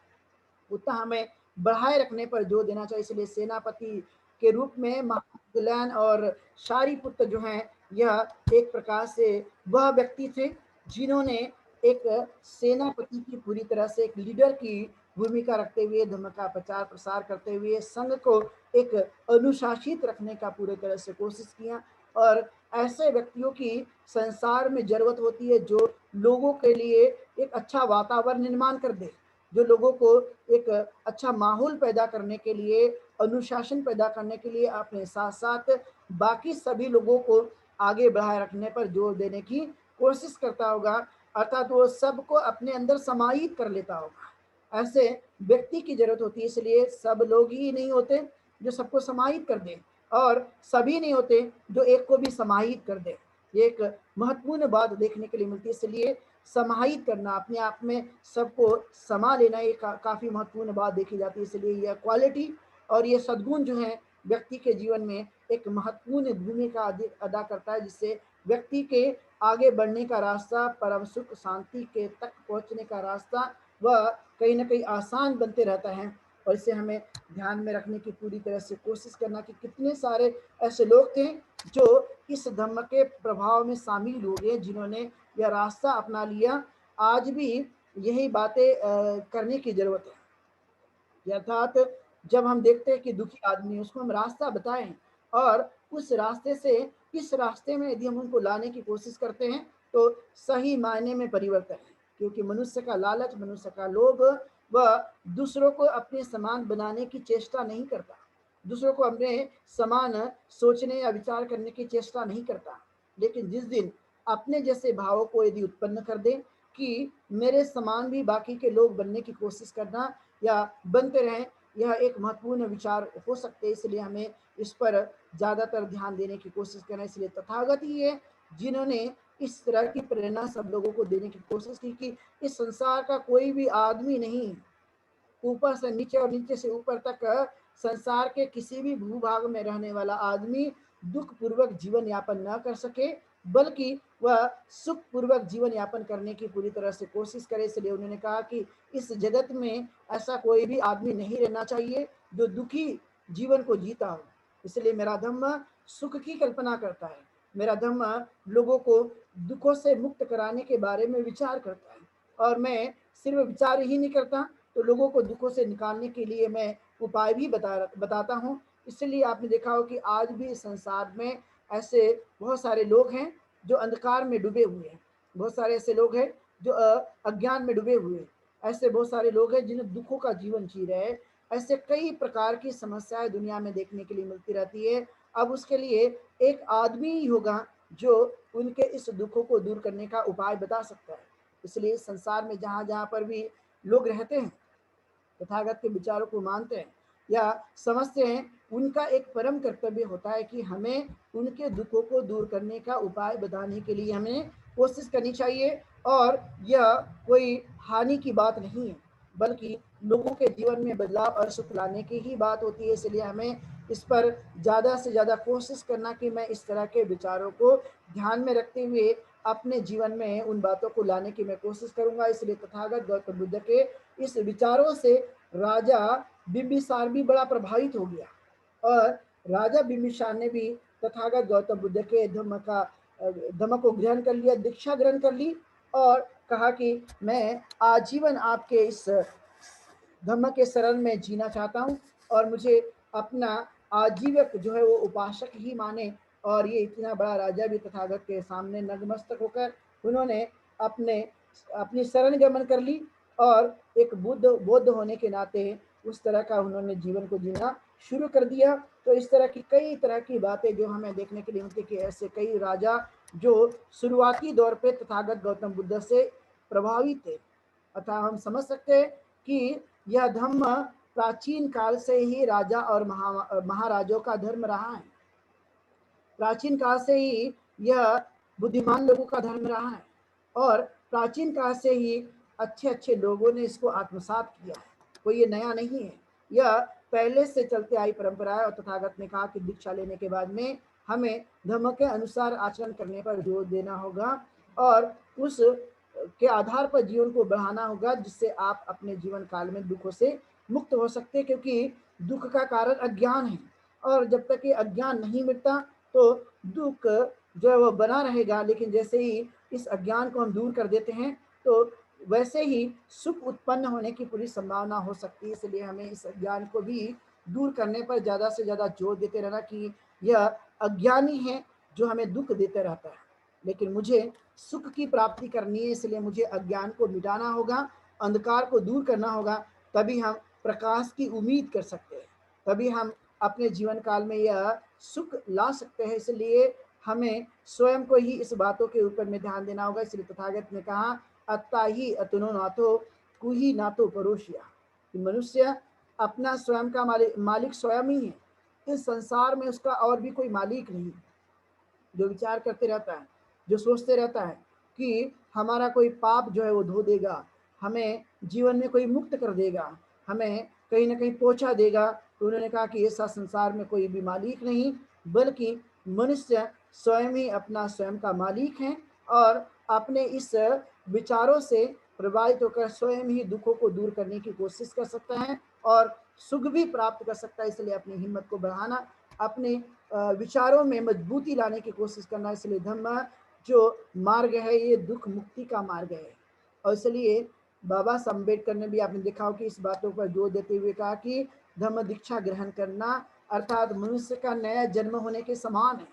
उतना हमें बढ़ाए रखने पर जोर देना चाहिए। इसलिए सेनापति के रूप में महागुलैन और शारीपुत्र जो हैं, यह एक प्रकार से वह व्यक्ति थे जिन्होंने एक सेनापति की पूरी तरह से, एक लीडर की भूमिका रखते हुए, धर्म का प्रचार प्रसार करते हुए संघ को एक अनुशासित रखने का पूरी तरह से कोशिश किया। और ऐसे व्यक्तियों की संसार में जरूरत होती है जो लोगों के लिए एक अच्छा वातावरण निर्माण कर दे, जो लोगों को एक अच्छा माहौल पैदा करने के लिए, अनुशासन पैदा करने के लिए अपने साथ साथ बाकी सभी लोगों को आगे बढ़ाए रखने पर जोर देने की कोशिश करता होगा, अर्थात वो सबको अपने अंदर समाहित कर लेता होगा। ऐसे व्यक्ति की जरूरत होती है। इसलिए सब लोग ही नहीं होते जो सबको समाहित कर दे और सभी नहीं होते जो एक को भी समाहित कर दे। ये एक महत्वपूर्ण बात देखने के लिए मिलती है। इसलिए समाहित करना, अपने आप में सबको समा लेना, ये काफी महत्वपूर्ण बात देखी जाती है। इसलिए यह क्वालिटी और ये सद्गुण जो है व्यक्ति के जीवन में एक महत्वपूर्ण भूमिका अदा करता है, जिससे व्यक्ति के आगे बढ़ने का रास्ता, परम सुख शांति के तक पहुंचने का रास्ता वह कहीं ना कहीं आसान बनते रहता है। और इसे हमें ध्यान में रखने की पूरी तरह से कोशिश करना कि कितने सारे ऐसे लोग थे जो इस धम्म के प्रभाव में शामिल हो गए, जिन्होंने यह रास्ता अपना लिया। आज भी यही बातें करने की जरूरत है। अर्थात जब हम देखते हैं कि दुखी आदमी, उसको हम रास्ता बताएं और उस रास्ते से इस रास्ते में यदि हम उनको लाने की कोशिश करते हैं, तो सही मायने में परिवर्तन है। क्योंकि मनुष्य का लालच, मनुष्य का लोभ, वह दूसरों को अपने समान बनाने की चेष्टा नहीं करता, दूसरों को अपने समान सोचने या विचार करने की चेष्टा नहीं करता। लेकिन जिस दिन अपने जैसे भावों को यदि उत्पन्न कर दे कि मेरे समान भी बाकी के लोग बनने की कोशिश करना या बनते रहें, यह एक महत्वपूर्ण विचार हो सकते हैं। इसलिए हमें इस पर ज्यादातर ध्यान देने की कोशिश करना। इसलिए तथागत ही है जिन्होंने इस तरह की प्रेरणा सब लोगों को देने की कोशिश की कि इस संसार का कोई भी आदमी नहीं ऊपर से नीचे और नीचे से ऊपर तक संसार के किसी भी भूभाग में रहने वाला आदमी दुख पूर्वक जीवन यापन न कर सके, बल्कि वह सुख पूर्वक जीवन यापन करने की पूरी तरह से कोशिश करे। इसलिए उन्होंने कहा कि इस जगत में ऐसा कोई भी आदमी नहीं रहना चाहिए जो दुखी जीवन को जीता हो। इसलिए मेरा धम्म सुख की कल्पना करता है। मेरा धम्म लोगों को दुखों से मुक्त कराने के बारे में विचार करता है, और मैं सिर्फ विचार ही नहीं करता, तो लोगों को दुखों से निकालने के लिए मैं उपाय भी बताता हूँ। इसलिए आपने देखा हो कि आज भी संसार में ऐसे बहुत सारे लोग हैं जो अंधकार में डूबे हुए हैं, बहुत सारे ऐसे लोग हैं जो अज्ञान में डूबे हुए हैं, ऐसे बहुत सारे लोग हैं जिन्हें दुखों का जीवन जी रहे हैं। ऐसे कई प्रकार की समस्याएं दुनिया में देखने के लिए मिलती रहती है। अब उसके लिए एक आदमी ही होगा जो उनके इस दुखों को दूर करने का उपाय बता सकता है। इसलिए संसार में जहाँ जहाँ पर भी लोग रहते हैं, तथागत के विचारों को मानते हैं या समझते हैं, उनका एक परम कर्तव्य होता है कि हमें उनके दुखों को दूर करने का उपाय बताने के लिए हमें कोशिश करनी चाहिए। और यह कोई हानि की बात नहीं है, बल्कि लोगों के जीवन में बदलाव और सुख लाने की ही बात होती है। इसलिए हमें इस पर ज़्यादा से ज़्यादा कोशिश करना कि मैं इस तरह के विचारों को ध्यान में रखते हुए अपने जीवन में उन बातों को लाने की मैं कोशिश करूंगा। इसलिए तथागत गौतम बुद्ध के इस विचारों से राजा बिंबिसार भी बड़ा प्रभावित हो गया, और राजा बिंबिसार ने भी तथागत गौतम बुद्ध के धम्म को ग्रहण कर लिया, दीक्षा ग्रहण कर ली, और कहा कि मैं आजीवन आपके इस धम्म के शरण में जीना चाहता हूँ, और मुझे अपना आजीवक जो है वो उपासक ही माने। और ये इतना बड़ा राजा भी तथागत के सामने नतमस्तक होकर उन्होंने अपने अपनी शरण गमन कर ली, और एक बौद्ध होने के नाते उस तरह का उन्होंने जीवन को जीना शुरू कर दिया। तो इस तरह की कई तरह की बातें जो हमें देखने के लिए मिलती कि ऐसे कई राजा जो शुरुआती दौर पे तथागत गौतम बुद्ध से प्रभावित थे। अतः हम समझ सकते हैं कि यह धम्म प्राचीन काल से ही राजा और महाराजों का धर्म रहा है। प्राचीन काल से ही यह बुद्धिमान लोगों का धर्म रहा है, और प्राचीन काल से ही अच्छे अच्छे लोगों ने इसको आत्मसात किया है। कोई ये नया नहीं है, यह पहले से चलते आई परंपरा है। और तथागत ने कहा कि दीक्षा लेने के बाद में हमें धर्म के अनुसार आचरण करने पर जोर देना होगा, और उस के आधार पर जीवन को बढ़ाना होगा, जिससे आप अपने जीवन काल में दुखों से मुक्त हो सकते हैं। क्योंकि दुख का कारण अज्ञान है, और जब तक ये अज्ञान नहीं मिटता तो दुख जो है वो बना रहेगा। लेकिन जैसे ही इस अज्ञान को हम दूर कर देते हैं, तो वैसे ही सुख उत्पन्न होने की पूरी संभावना हो सकती है। इसलिए हमें इस अज्ञान को भी दूर करने पर ज़्यादा से ज़्यादा जोर देते रहना कि यह अज्ञानी है जो हमें दुख देते रहता है, लेकिन मुझे सुख की प्राप्ति करनी है। इसलिए मुझे अज्ञान को मिटाना होगा, अंधकार को दूर करना होगा, तभी हम प्रकाश की उम्मीद कर सकते हैं, तभी हम अपने जीवन काल में यह सुख ला सकते हैं। इसलिए हमें स्वयं को ही इस बातों के ऊपर में ध्यान देना होगा। इसलिए तथागत ने कहा, अत्ता ही अतुनो नाथो कुही नाथो परोसिया, कि मनुष्य अपना स्वयं का मालिक स्वयं ही है। इस संसार में उसका और भी कोई मालिक नहीं। जो विचार करते रहता है, जो सोचते रहता है कि हमारा कोई पाप जो है वो धो देगा, हमें जीवन में कोई मुक्त कर देगा, हमें कहीं ना कहीं पहुंचा देगा, तो उन्होंने कहा कि ऐसा संसार में कोई भी मालिक नहीं, बल्कि मनुष्य स्वयं ही अपना स्वयं का मालिक है, और अपने इस विचारों से प्रभावित होकर स्वयं ही दुखों को दूर करने की कोशिश कर सकता है, और सुख भी प्राप्त कर सकता है। इसलिए अपनी हिम्मत को बढ़ाना, अपने विचारों में मजबूती लाने की कोशिश करना। इसलिए धम्म जो मार्ग है ये दुख मुक्ति का मार्ग है। और इसलिए बाबा साहब अम्बेडकर ने भी, आपने देखा हो कि इस बातों पर जोर देते हुए कहा कि धम्म दीक्षा ग्रहण करना अर्थात मनुष्य का नया जन्म होने के समान है।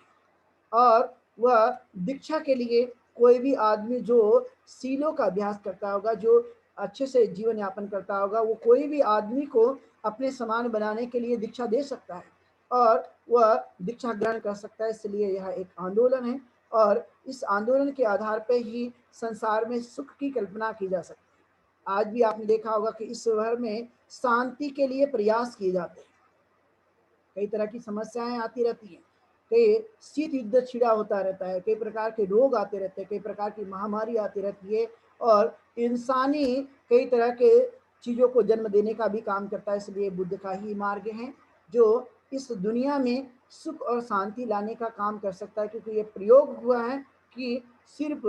और वह दीक्षा के लिए कोई भी आदमी जो सीलों का अभ्यास करता होगा, जो अच्छे से जीवन यापन करता होगा, वो कोई भी आदमी को अपने समान बनाने के लिए दीक्षा दे सकता है, और वह दीक्षा ग्रहण कर सकता है। इसलिए यह एक आंदोलन है, और इस आंदोलन के आधार पर ही संसार में सुख की कल्पना की जा सकती है। आज भी आपने देखा होगा कि इस भर में शांति के लिए प्रयास किए जाते हैं, कई तरह की समस्याएं आती रहती हैं, कई शीत युद्ध छिड़ा होता रहता है, कई प्रकार के रोग आते रहते हैं, कई प्रकार की महामारी आती रहती है, और इंसानी कई तरह के चीज़ों को जन्म देने का भी काम करता है। इसलिए बुद्ध का ही मार्ग है जो इस दुनिया में सुख और शांति लाने का काम कर सकता है, क्योंकि ये प्रयोग हुआ है कि सिर्फ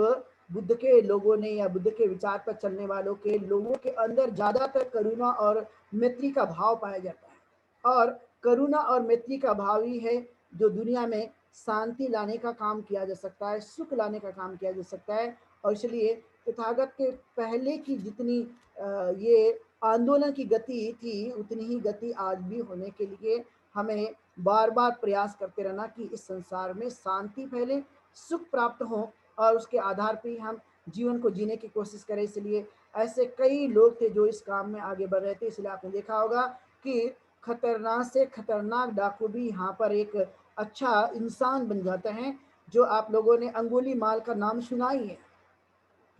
बुद्ध के लोगों ने या बुद्ध के विचार पर चलने वालों के लोगों के अंदर ज्यादातर करुणा और मैत्री का भाव पाया जाता है, और करुणा और मैत्री का भाव ही है जो दुनिया में शांति लाने का काम किया जा सकता है, सुख लाने का काम किया जा सकता है। और इसलिए तथागत के पहले की जितनी ये आंदोलन की गति थी, उतनी ही गति आज भी होने के लिए हमें बार बार प्रयास करते रहना कि इस संसार में शांति फैले, सुख प्राप्त हो, और उसके आधार पर ही हम जीवन को जीने की कोशिश करें। इसलिए ऐसे कई लोग थे जो इस काम में आगे बढ़ रहे थे। इसलिए आपने देखा होगा कि खतरनाक से खतरनाक डाकू भी यहाँ पर एक अच्छा इंसान बन जाते हैं। जो आप लोगों ने अंगुलीमाल का नाम सुना ही है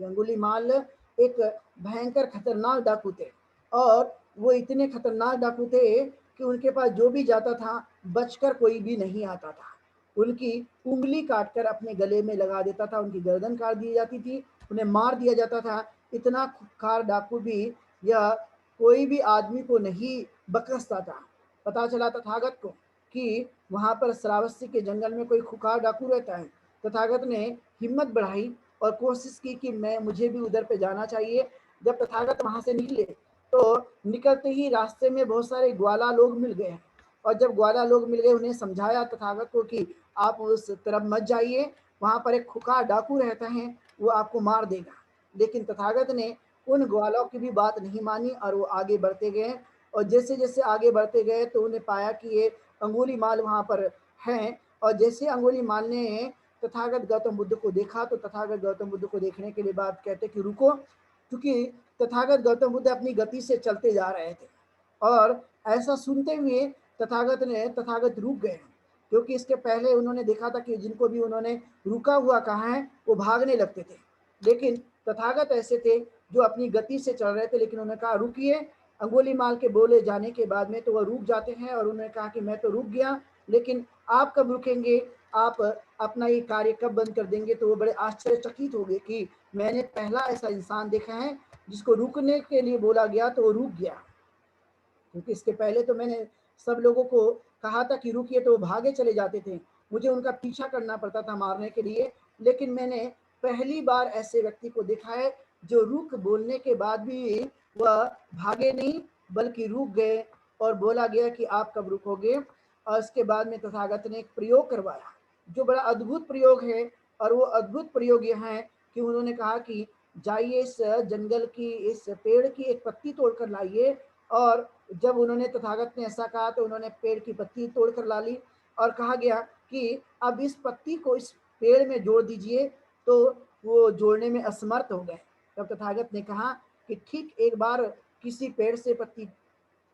कि अंगुलीमाल एक भयंकर खतरनाक डाकू थे, और वो इतने खतरनाक डाकू थे कि उनके पास जो भी जाता था बचकर कोई भी नहीं आता था। उनकी उंगली काटकर अपने गले में लगा देता था, उनकी गर्दन काट दी जाती थी, उन्हें मार दिया जाता था। इतना खूंखार डाकू भी या कोई भी आदमी को नहीं बकसता था। पता चला तथागत को कि वहां पर श्रावस्ती के जंगल में कोई खूंखार डाकू रहता है। तथागत ने हिम्मत बढ़ाई और कोशिश की कि मैं मुझे भी उधर पे जाना चाहिए। जब तथागत वहां से निकले तो निकलते ही रास्ते में बहुत सारे ग्वाला लोग मिल गए, और जब ग्वाला लोग मिल गए उन्हें समझाया तथागत को कि आप उस तरफ मत जाइए, वहां पर एक खुखार डाकू रहता है, वो आपको मार देगा। लेकिन तथागत ने उन ग्वालों की भी बात नहीं मानी और वो आगे बढ़ते गए। और जैसे जैसे आगे बढ़ते गए तो उन्हें पाया कि ये अंगुलीमाल वहां पर हैं, और जैसे अंगुलीमाल ने तथागत गौतम बुद्ध को देखा तो तथागत गौतम बुद्ध को देखने के लिए बाद कहते कि रुको, क्योंकि तथागत गौतम बुद्ध अपनी गति से चलते जा रहे थे। और ऐसा सुनते हुए तथागत रुक गए, क्योंकि इसके पहले उन्होंने देखा था कि जिनको भी उन्होंने रुका हुआ कहा है वो भागने लगते थे। लेकिन तथागत ऐसे थे जो अपनी गति से चल रहे थे, लेकिन उन्होंने कहा रुकिए। अंगुलीमाल के बोले जाने के बाद में तो वह रुक जाते हैं, और उन्होंने कहा कि मैं तो रुक गया, लेकिन आप कब रुकेंगे, आप अपना ये कार्य कब बंद कर देंगे। तो वो बड़े आश्चर्यचकित हो गए कि मैंने पहला ऐसा इंसान देखा है जिसको रुकने के लिए बोला गया तो वो रुक गया, क्योंकि इसके पहले तो मैंने सब लोगों को कहा था कि रुकिए तो वो भागे चले जाते थे, मुझे उनका पीछा करना पड़ता था मारने के लिए। लेकिन मैंने पहली बार ऐसे व्यक्ति को देखा है जो रुक बोलने के बाद भी वह भागे नहीं, बल्कि रुक गए, और बोला गया कि आप कब रुकोगे। और इसके बाद में तथागत ने एक प्रयोग करवाया जो बड़ा अद्भुत प्रयोग है। और वो अद्भुत प्रयोग यह है कि उन्होंने कहा कि जाइए इस जंगल की, इस पेड़ की एक पत्ती तोड़कर लाइए। और जब उन्होंने तथागत ने ऐसा कहा तो उन्होंने पेड़ की पत्ती तोड़कर ला ली, और कहा गया कि अब इस पत्ती को इस पेड़ में जोड़ दीजिए। तो वो जोड़ने में असमर्थ हो गए। तब तथागत ने कहा कि ठीक एक बार किसी पेड़ से पत्ती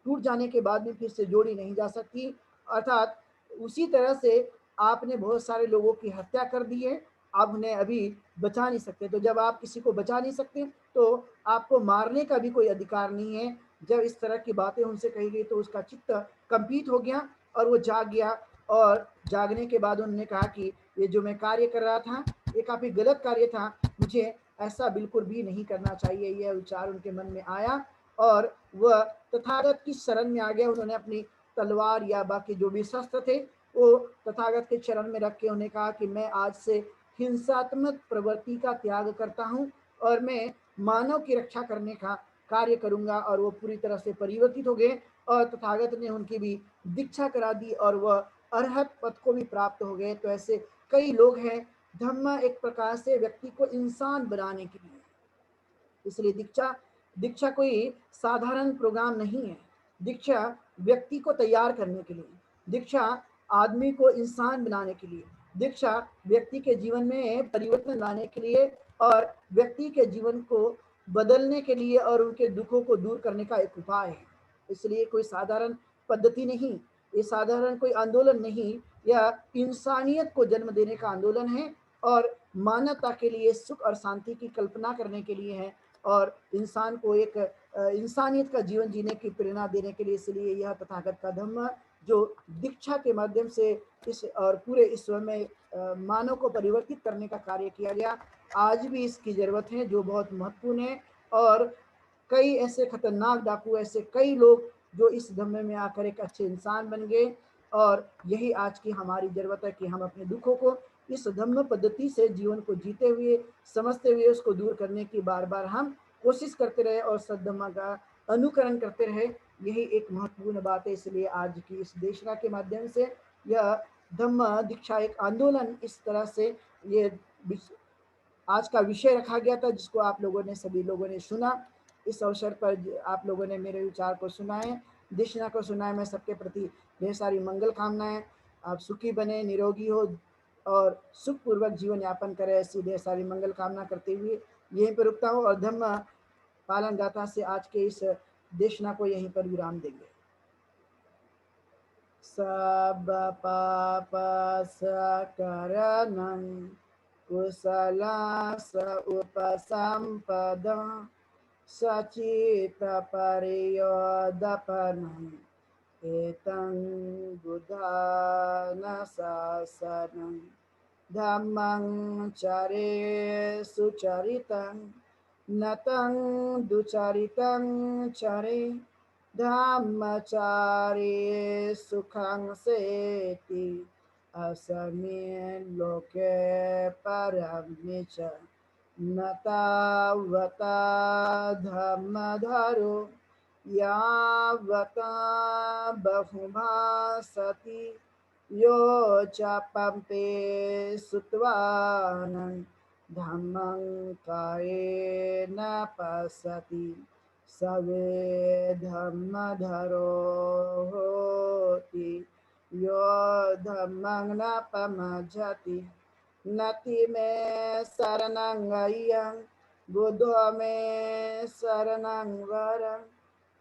टूट जाने के बाद भी फिर से जोड़ी नहीं जा सकती, अर्थात उसी तरह से आपने बहुत सारे लोगों की हत्या कर दी है, आप उन्हें अभी बचा नहीं सकते। तो जब आप किसी को बचा नहीं सकते तो आपको मारने का भी कोई अधिकार नहीं है। जब इस तरह की बातें उनसे कही गई तो उसका चित्त कंपित हो गया और वो जाग गया। और जागने के बाद उन्होंने कहा कि ये जो मैं कार्य कर रहा था ये काफ़ी गलत कार्य था, मुझे ऐसा बिल्कुल भी नहीं करना चाहिए। यह विचार उनके मन में आया और वह तथागत की शरण में आ गया। उन्होंने अपनी तलवार या बाकी जो भी शस्त्र थे वो तथागत के चरण में रख के उन्हें कहा कि मैं आज से हिंसात्मक प्रवृत्ति का त्याग करता हूँ और मैं मानव की रक्षा करने का कार्य करूंगा। और वो पूरी तरह से परिवर्तित हो गए और तथागत ने उनकी भी दीक्षा करा दी और वह अरहत पद को भी प्राप्त हो गए। तो ऐसे कई लोग हैं। धम्म एक प्रकार से व्यक्ति को इंसान बनाने के लिए, इसलिए दीक्षा दीक्षा कोई साधारण प्रोग्राम नहीं है। दीक्षा व्यक्ति को तैयार करने के लिए, दीक्षा आदमी को इंसान बनाने के लिए, दीक्षा व्यक्ति के जीवन में परिवर्तन लाने के लिए और व्यक्ति के जीवन को बदलने के लिए और उनके दुखों को दूर करने का एक उपाय है। इसलिए कोई साधारण पद्धति नहीं, ये साधारण कोई आंदोलन नहीं, यह इंसानियत को जन्म देने का आंदोलन है और मानवता के लिए सुख और शांति की कल्पना करने के लिए है और इंसान को एक इंसानियत का जीवन जीने की प्रेरणा देने के लिए। इसलिए यह तथागत का धम्म जो दीक्षा के माध्यम से इस और पूरे विश्व में मानव को परिवर्तित करने का कार्य किया गया, आज भी इसकी जरूरत है, जो बहुत महत्वपूर्ण है। और कई ऐसे खतरनाक डाकू, ऐसे कई लोग जो इस धम्म में आकर एक अच्छे इंसान बन गए। और यही आज की हमारी ज़रूरत है कि हम अपने दुखों को इस धम्म पद्धति से जीवन को जीते हुए, समझते हुए उसको दूर करने की बार-बार हम कोशिश करते रहे और सद्धम्म का अनुकरण करते रहे। यही एक महत्वपूर्ण बात है। इसलिए आज की इस देशना के माध्यम से यह धम्म दीक्षा एक आंदोलन इस तरह से ये आज का विषय रखा गया था, जिसको आप लोगों ने सभी लोगों ने सुना। इस अवसर पर आप लोगों ने मेरे विचार को सुना है, देशना को सुना है। मैं सबके प्रति ढेर सारी मंगल कामनाएं। आप सुखी बने, निरोगी हो और सुखपूर्वक जीवन यापन करें, ऐसी ढेर सारी मंगल कामना करते हुए यहीं पर रुकता हूँ और धम्म पालन गाथा से आज के इस देशना को यहीं पर विराम देंगे। सब पाप सकरणं कुशलास उपसंपदा सचित परियोदपनम् एतं बुधान शासनं धम्मं चरे सुचरितं नतं दुचरितं चरे धम्मचारे सुखं सेति अस्मिन् लोके परं च न तावता धम्मधरो यावता बहुभासति यो चापम्पे सुत्वानं धम्मं कायेन पश्यति सवे धम्मधरो होति यो धम्मं न पमज्जति नति मे शरणं अय्यं बुद्धो मे शरणं वरम्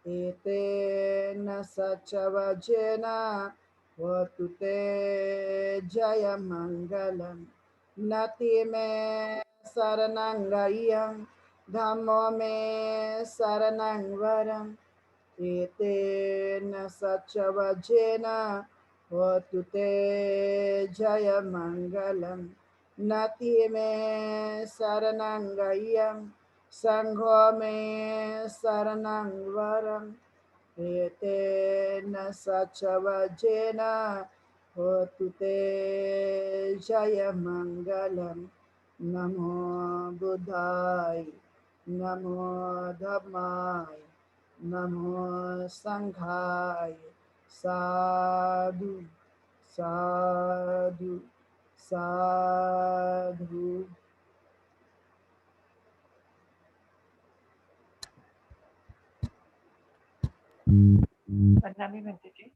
एतेन सच्चवचेन होतु ते जयमङ्गलम् नति मे शरणं अय्यं धम्मो मे शरणं वरम् एतेन सच्चवचेन होतु ते जयमङ्गलम् नति मे शरणं अय्यं संघो मे शरणं वरम् एतेन सच्चवचेन होतु ते जयमङ्गलम् नमो बुद्धाय नमो धम्माय नमो संघाय साधु साधु साधु। वंदना जी,